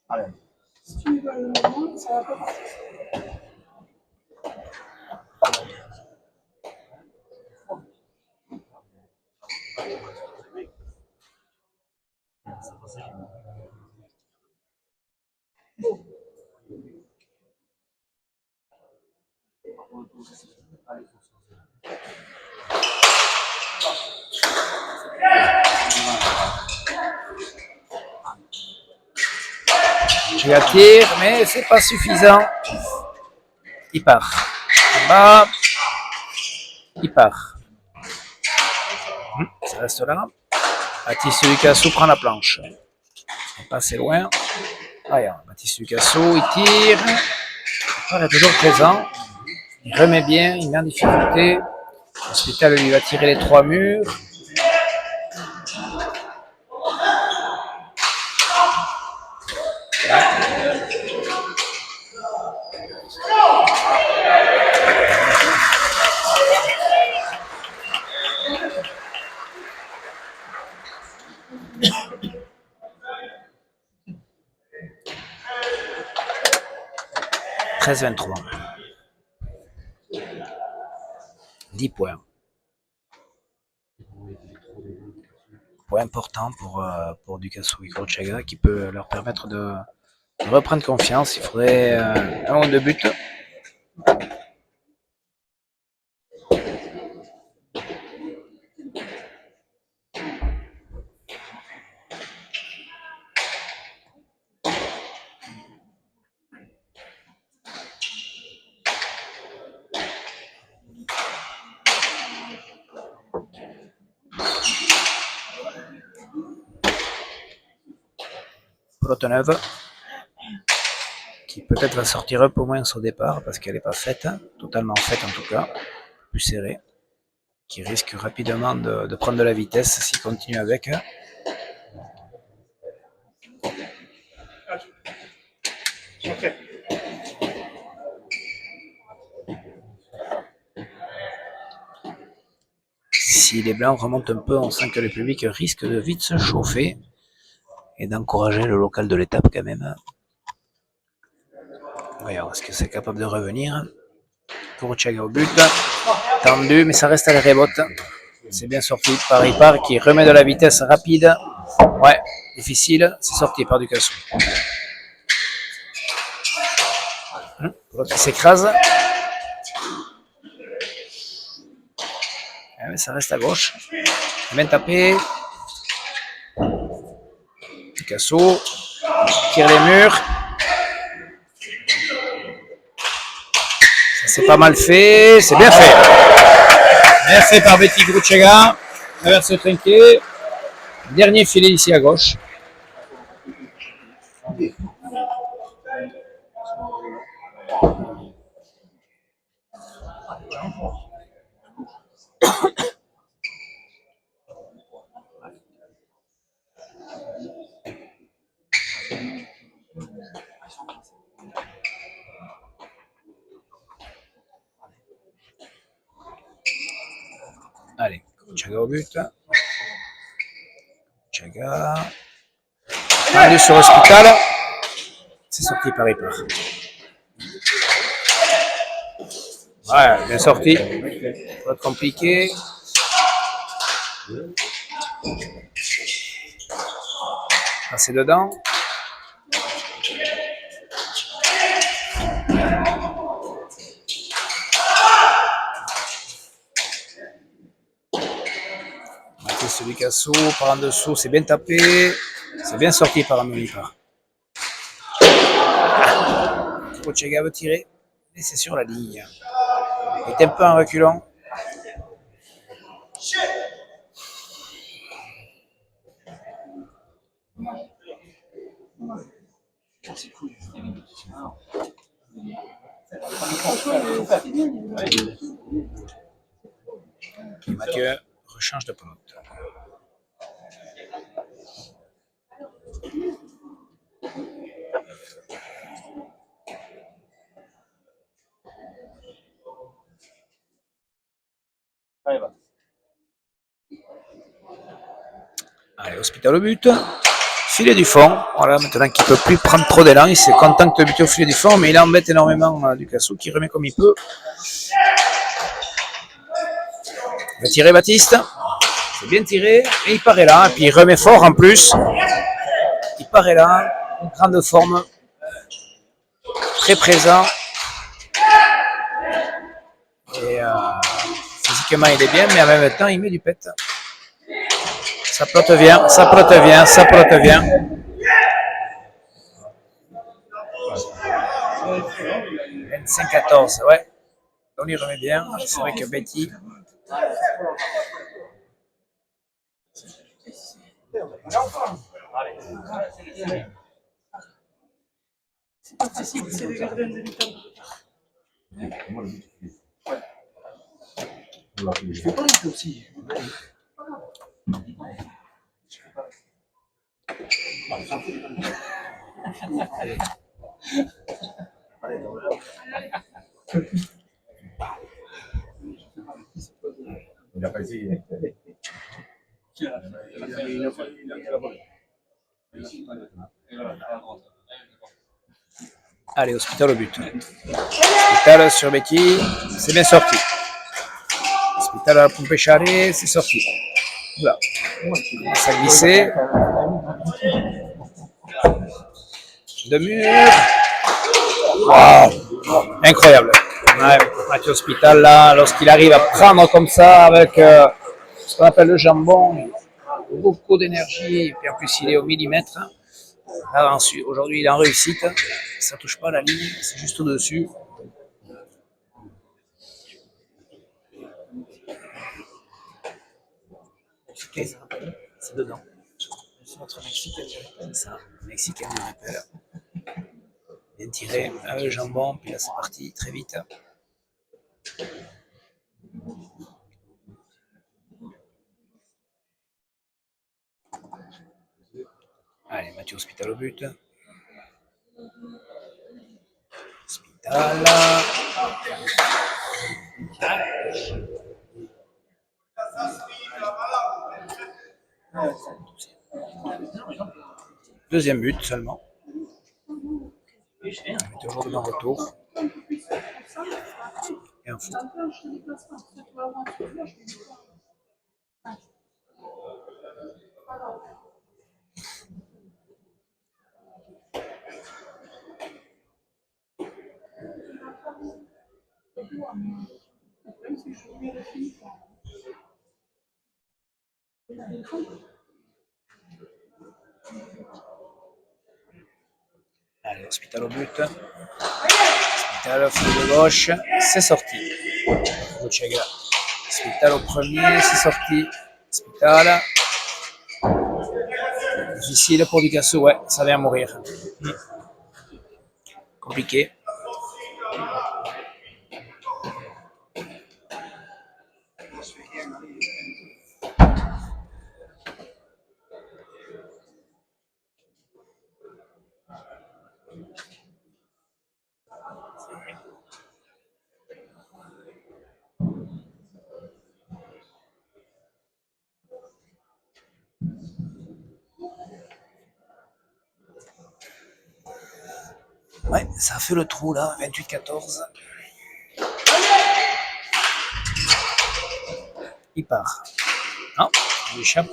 Allez. Si tu veux pas le mouvement, ça va pas partir. Je la tire, mais c'est pas suffisant. Il part. En bas. Il part. Ça reste là. Baptiste Ducasso prend la planche. Il passe loin. Regarde, Baptiste Ducasso, il tire. Il Paripar est toujours présent. Il remet bien, il met en difficulté. L'Hospital lui va tirer les 3 murs. « 13-23. 10 points. Point important pour Ducassou et Corchaga qui peut leur permettre de reprendre confiance. Il faudrait 1 ou 2 buts. Neuve qui peut-être va sortir un peu moins au départ parce qu'elle n'est pas faite, totalement faite en tout cas, plus serrée, qui risque rapidement de prendre de la vitesse s'il continue avec. Si les blancs remontent un peu, on sent que le public risque de vite se chauffer et d'encourager le local de l'étape quand même. Voyons, est-ce que c'est capable de revenir? Corchaga au but, tendu, mais ça reste à la rebote. C'est bien sorti par Paripar qui remet de la vitesse rapide. Ouais, difficile, c'est sorti par Ducassou. L'autre qui s'écrase. Ouais, mais ça reste à gauche. Bien tapé. Ducassou tire les murs. Ça c'est pas mal fait, c'est bien fait. Bien fait par Betty Corchaga. Traverse le trinquet. Dernier filet ici à gauche. Allez, Corchaga au but. Corchaga. Allez sur Hospital. C'est sorti par Paripar. Ouais, bien sorti. Pas compliqué. Passer dedans. C'est Ducassou par en dessous, c'est bien tapé. C'est bien sorti par Paripar. Corchaga veut tirer, et c'est sur la ligne. Il est un peu en reculant. Et Mathieu rechange de pelote. Allez, Hospital au but. Filet du fond. Voilà, maintenant qu'il ne peut plus prendre trop d'élan. Il s'est content de buter au filet du fond, mais il embête énormément Ducassou qui remet comme il peut. Il va tirer Baptiste. C'est bien tiré. Et il paraît là. Et puis il remet fort en plus. Il paraît là. Une grande forme. Très présent. Et physiquement il est bien, mais en même temps il met du pet. Ça plotte bien, ça plotte bien, ça plotte bien. 25-14, ouais. On y remet bien. C'est vrai que Betty. C'est pas facile, c'est les gardiens de mi-temps. Moi, le but, Je fais pas non plus aussi. il n'a pas essayé. Allez, Hospital au but. Hospital sur Betty, c'est bien sorti. Hospital à la pompe écharée, c'est sorti. Voilà. Ça a glissé. De mur. Wow. Incroyable. Ouais, Mathieu Hospital, là, lorsqu'il arrive à prendre comme ça avec ce qu'on appelle le jambon, beaucoup d'énergie, et puis en plus il est au millimètre. Là, aujourd'hui, il est en réussite. Ça touche pas la ligne, c'est juste au-dessus. C'est dedans. C'est notre Mexicain, c'est ça. Mexicain, on appelle. Bien tiré, le jambon, puis là c'est parti très vite. Allez, Mathieu Hospital au but. Hospital. Deuxième but seulement. On est toujours dans le retour. Et un fou. Allez, Hospital au but. Hospital au fil de gauche, c'est sorti. Rochaga. Hospital au premier, c'est sorti. Hospital. Difficile pour Picasso, ouais, ça vient mourir. Compliqué. Ouais, ça fait le trou là, 28-14. Il part. Non, il échappe.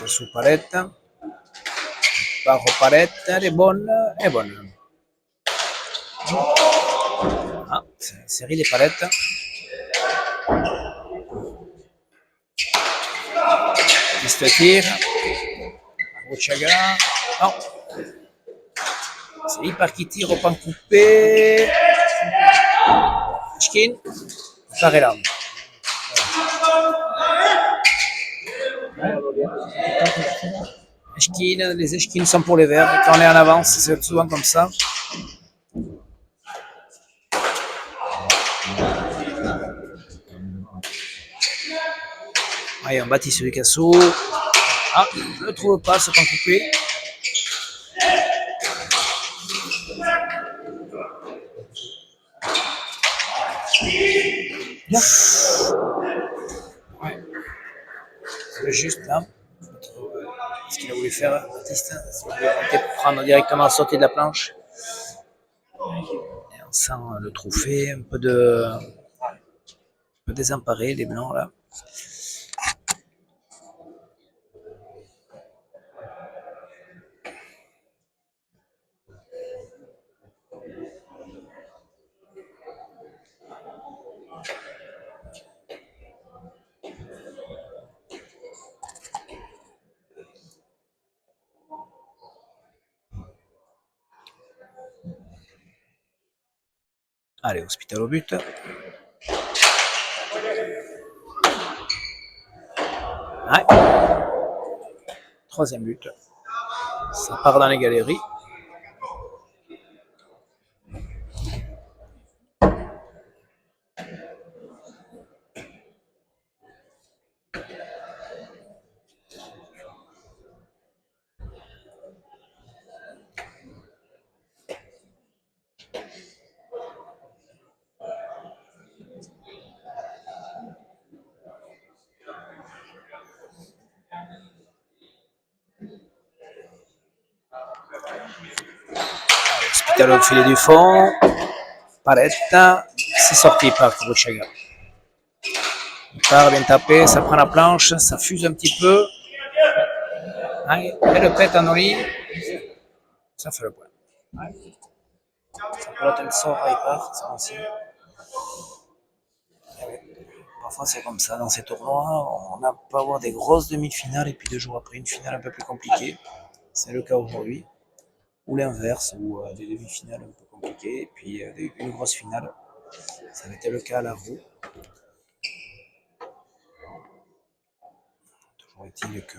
Sous palette. Il part aux palettes, elle est bonne, elle est bonne. Ah, série des palettes. Piste tir. Rochaga. Non. C'est Hyper qui tire au pan coupé. Eshkin. Sarela. Eshkin, les Eshkin sont pour les verts. Quand on est en avance, c'est souvent comme ça. Allez, on bâtit sur Picasso. Ah, je ne le trouve pas, ce pan coupé. Ouais. C'est juste là. Ce qu'il a voulu faire, Baptiste. Il voulait prendre directement la sortie de la planche. Et on sent le trophée, un peu désemparé, les blancs là. Allez, Hospital au but. Ouais. Troisième but. Ça part dans les galeries. Hospital au filet du fond. Palette. C'est sorti par Kurochaga. Il part bien tapé, ça prend la planche, ça fuse un petit peu. Et le pète en Oli. Ça fait le point. Sa pelote elle sort, il part, c'est bon signe. Parfois c'est comme ça dans ces tournois, on peut avoir des grosses demi-finales et puis 2 jours après une finale un peu plus compliquée. C'est le cas aujourd'hui. Ou l'inverse, ou des demi-finales un peu compliquées et puis une grosse finale. Ça avait été le cas à la roue. Toujours est-il que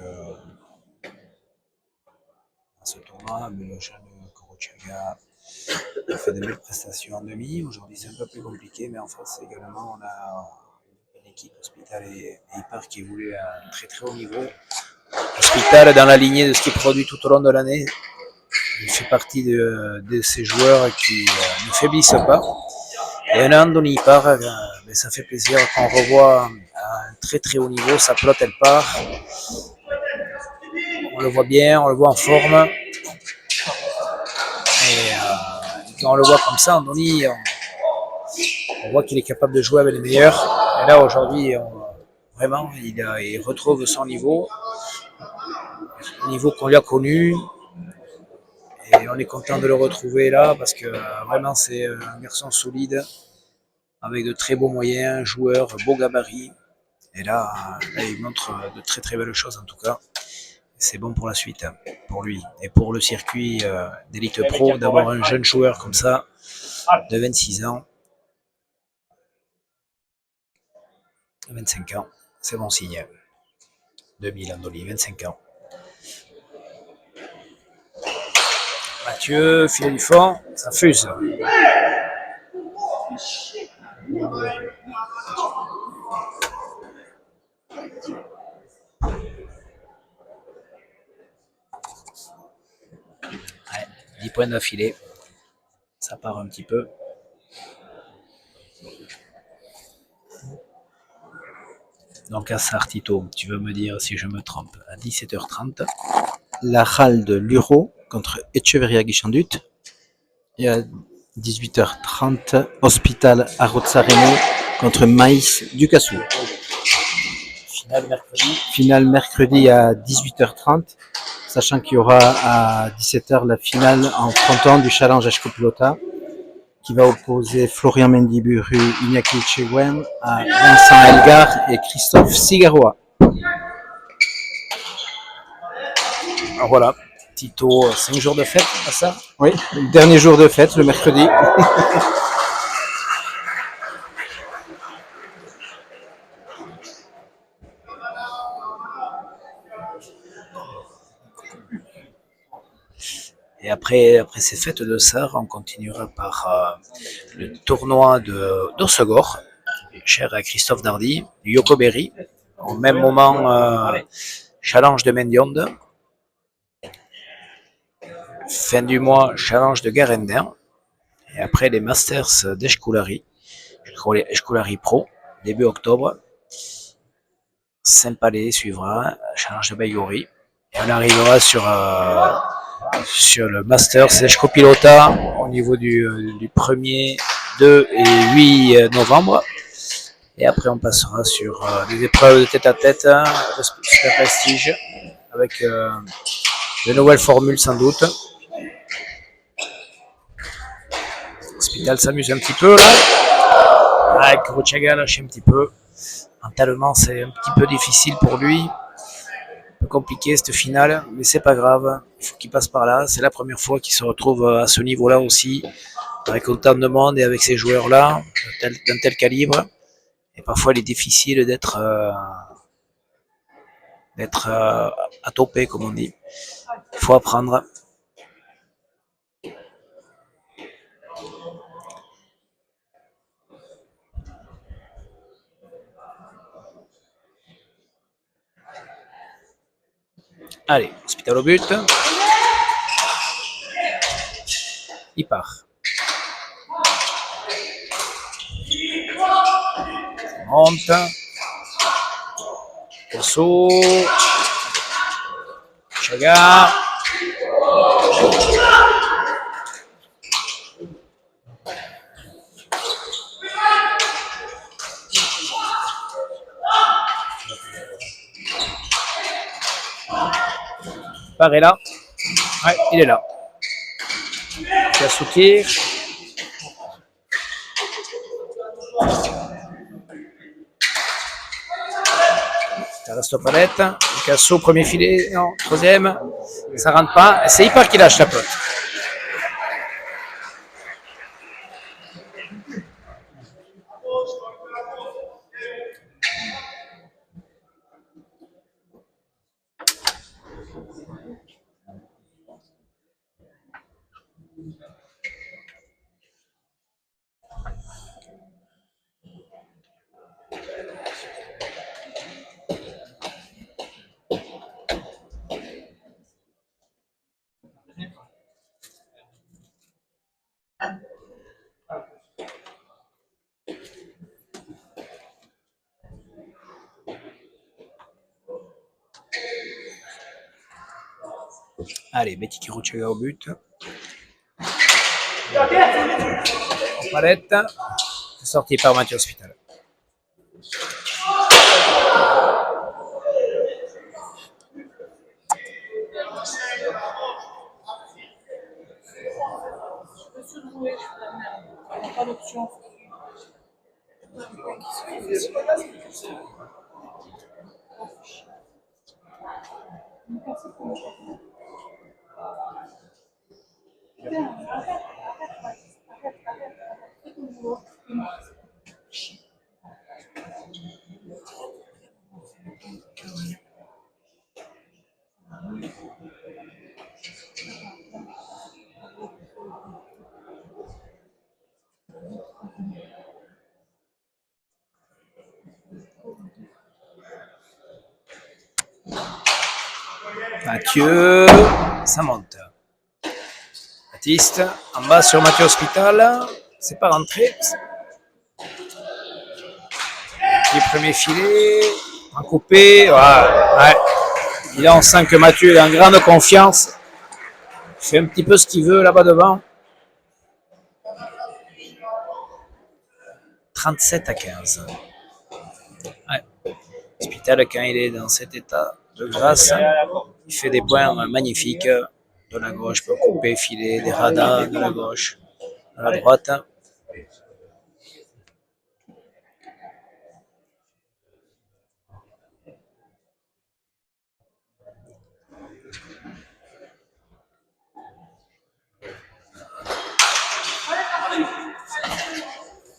dans ce tournoi, le jeune Kurochaga a fait de belles prestations en demi. Aujourd'hui c'est un peu plus compliqué, mais en face également on a une équipe Hospital et Ipar qui évolue à un très très haut niveau. Hospital dans la lignée de ce qu'il produit tout au long de l'année. Il fait partie de ces joueurs qui ne faiblissent pas. Et un Andoni part, mais ça fait plaisir qu'on revoit à un très très haut niveau. Sa pelote elle part. On le voit bien, on le voit en forme. Et quand on le voit comme ça, Andoni, on voit qu'il est capable de jouer avec les meilleurs. Et là aujourd'hui, vraiment, il retrouve son niveau. Le niveau qu'on lui a connu. Et on est content de le retrouver là parce que vraiment c'est un garçon solide avec de très beaux moyens, joueur, beau gabarit. Et là, il montre de très très belles choses en tout cas. C'est bon pour la suite, pour lui. Et pour le circuit d'élite pro, d'avoir un jeune joueur comme ça, de 26 ans, 25 ans, c'est bon signe. 2000 Andoli, 25 ans. Mathieu, filet du fond, ça fuse. Ouais, 10 points d'affilée. Ça part un petit peu. Donc à Sartito, tu veux me dire si je me trompe, à 17h30. La Halle de Luro contre Echeverria Guichandut. Et à 18h30, Hospital à Rozzareno contre Maïs Ducassou. Finale mercredi à 18h30, sachant qu'il y aura à 17h la finale en fronton du Challenge Escopilota qui va opposer Florian Mendiburu, Iñaki Cheguen à Vincent Elgar et Christophe Sigaroa. Alors voilà, Tito, 5 jours de fête, pas ça? Oui, le dernier jour de fête, le mercredi. Et après ces fêtes de Sarre, on continuera par le tournoi d'Ossegor, cher à Christophe Dardy, du Yoko Berry. Au même moment, challenge de Mendionde. Fin du mois, challenge de Garender. Et après les Masters d'Eshkoulari, Eshkoulari Pro, début octobre. Saint-Palais suivra, challenge de Baigori. Et on arrivera sur le Masters Eshkopilota au niveau du 1er, 2 et 8 novembre. Et après on passera sur des épreuves de tête à tête, de super prestige, avec de nouvelles formules sans doute. Hospital s'amuse un petit peu là. Avec Kurochaga lâche un petit peu. Mentalement c'est un petit peu difficile pour lui. Un peu compliqué cette finale, mais c'est pas grave. Il faut qu'il passe par là. C'est la première fois qu'il se retrouve à ce niveau-là aussi, avec autant de monde et avec ces joueurs-là, d'un tel calibre. Et parfois il est difficile d'être à toper, comme on dit. Il faut apprendre. Allez, Hospital au but. Il part. Monte. Osso. Chaga. paraît là. Ouais, il est là. Kassoutir. Ça reste aux palettes. Casso, premier filet. Non, troisième. Ça rentre pas. C'est Hyper qui lâche la pelote. Allez, Betty Kiruchaga au but. En palette. Sorti par Mathieu Hospital. Je peux surjouer, je suis la merde. Il n'y a pas d'option. Mathieu, ça monte. Baptiste, en bas sur Mathieu Hospital. C'est pas rentré. Les premiers filets, en coupé. Ouais. Et là, on sent que Mathieu est en grande confiance. Il fait un petit peu ce qu'il veut là-bas devant. 37-15. Ouais. Hospital, quand il est dans cet état de grâce, il fait des points magnifiques. De la gauche, peut couper, filer, des radars de la gauche, de la droite.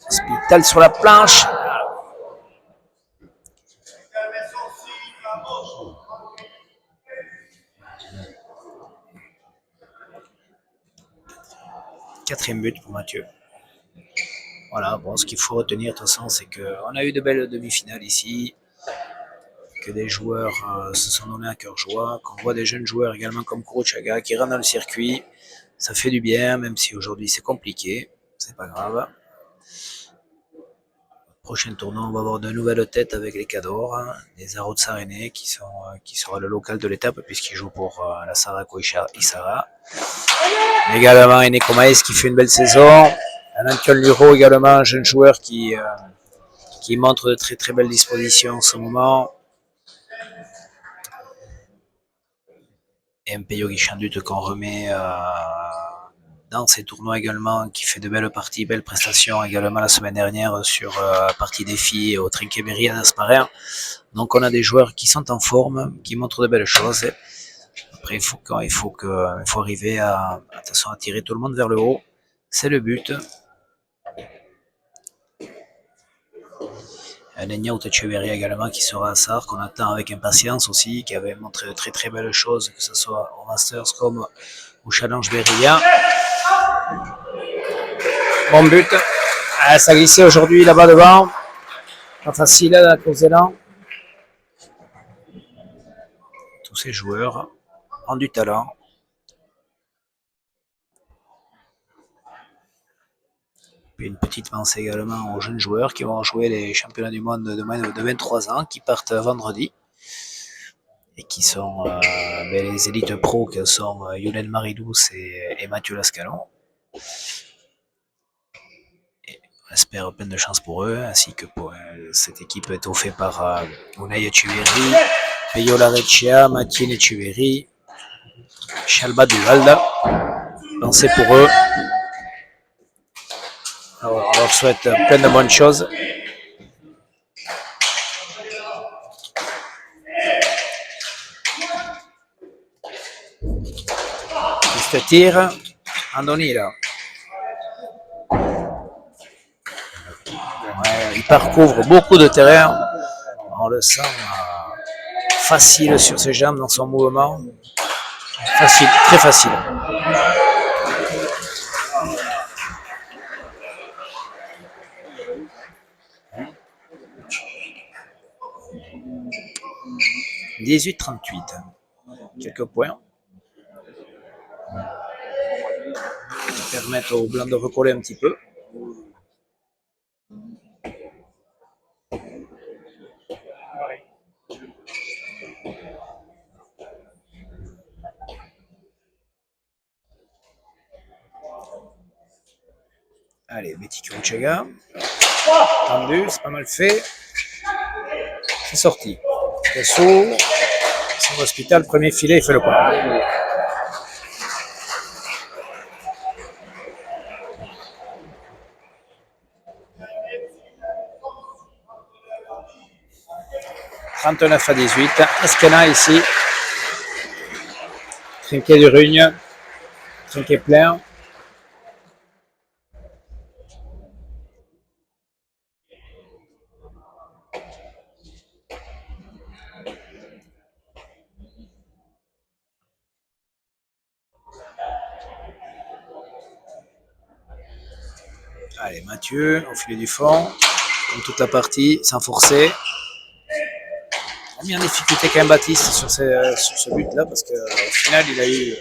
Hospital sur la planche. Quatrième but pour Mathieu. Voilà, bon, ce qu'il faut retenir de toute façon, c'est qu'on a eu de belles demi-finales ici, que des joueurs se sont donnés à cœur joie, qu'on voit des jeunes joueurs également comme Kurochaga qui rentrent dans le circuit. Ça fait du bien, même si aujourd'hui c'est compliqué, c'est pas grave. Prochain tournoi, on va avoir de nouvelles têtes avec les Cadors, les Arrows de Sarené qui sera le local de l'étape puisqu'ils jouent pour la Sarako Isara. Également Eneko Maes qui fait une belle saison. Antoine Luro également, un jeune joueur qui montre de très très belles dispositions en ce moment. Et un Peyo Guichandut qu'on remet dans ces tournois également, qui fait de belles parties, belles prestations également la semaine dernière sur partie des filles au Trinqueberry à Nasparer. Donc on a des joueurs qui sont en forme, qui montrent de belles choses. Après il faut arriver à tirer tout le monde vers le haut. C'est le but. Nenya Otacheverry également qui sera à Sarre, qu'on attend avec impatience aussi, qui avait montré de très très belles choses, que ce soit au Masters comme au Challenge Berria. Bon but. Ça glissait aujourd'hui là-bas devant. Pas facile à cause de là. Tous ces joueurs ont du talent. Puis une petite pensée également aux jeunes joueurs qui vont jouer les championnats du monde de 23 ans, qui partent vendredi. Et qui sont les élites pro, qui sont Yulen Maridous et Mathieu Lascalon. Et on espère plein de chance pour eux, ainsi que pour cette équipe étoffée par Unai Echeverry, Peyo Larechea, Mathieu Echeverry, Chalba du Valda. Pensez pour eux. Alors, on leur souhaite plein de bonnes choses. Juste tir. Andoni là. Ouais, il parcourt beaucoup de terrain. On le sent facile sur ses jambes dans son mouvement. Facile, très facile. « 18-38. Quelques points. Permettre aux blancs de recoller un petit peu. Allez, Betty Kuruchaga. Tendu, c'est pas mal fait. C'est sorti. Cassou. Son hospital, premier filet, il fait le point. « 39-18. Esquena ici. Trinquet du Rugne. Trinquet plein. Allez, Mathieu, au filet du fond, comme toute la partie, sans forcer. Il a mis en difficulté quand même Baptiste sur ce but-là, parce qu'au final, il a eu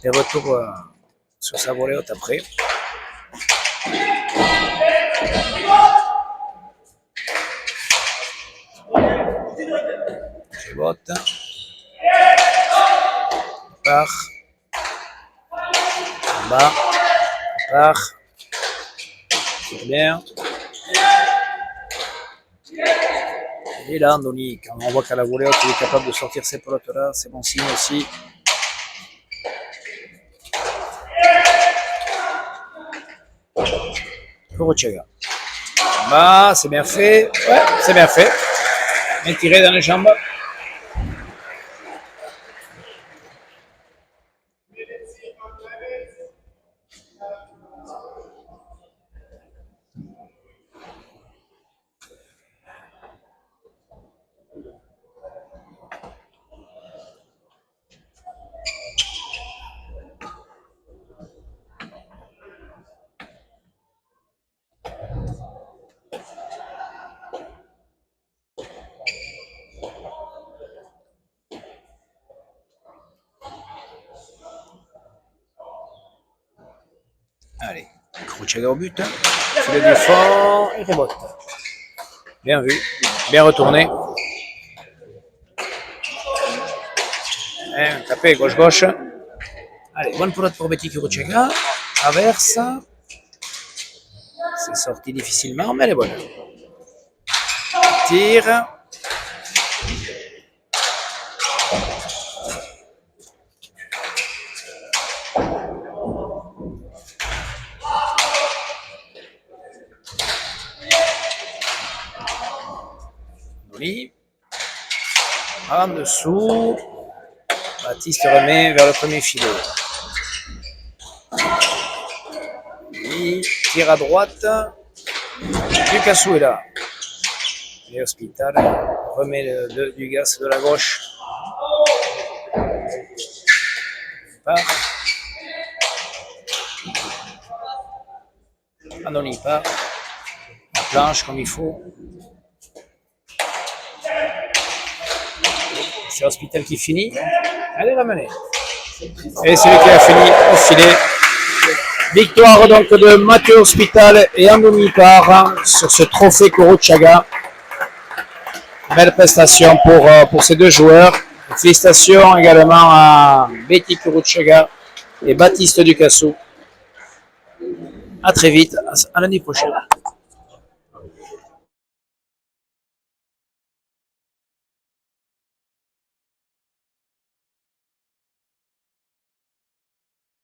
des retours sur sa volée haute après. Botte. Part. En bas. Part. C'est bien. Et là, Andoni, quand on voit qu'à la volée haute, il est capable de sortir ces pelotes-là, c'est bon signe aussi. Kuruchaga. Bah, c'est bien fait. Ouais, c'est bien fait. Bien tiré dans les jambes. Allez, Kuruchaga au but. Filet du fond et rebote. Bien vu, bien retourné. Tapé gauche-gauche. Allez, bonne pelote pour Betty Kuruchaga. Traverse. C'est sorti difficilement, mais elle est bonne. Tire. En dessous, Baptiste remet vers le premier filet. Il tire à droite. Ducassou est là. Et Hospital remet le Dugas de la gauche. Part. Andoni part. La planche comme il faut. C'est Hospital qui finit. Allez, ramener. Et c'est lui qui a fini au filet. Victoire donc de Mathieu Hospital et Andoni part sur ce trophée Kuruchaga. Belle prestation pour ces deux joueurs. Félicitations également à Betty Kuruchaga et Baptiste Ducassou. À très vite, à lundi prochain.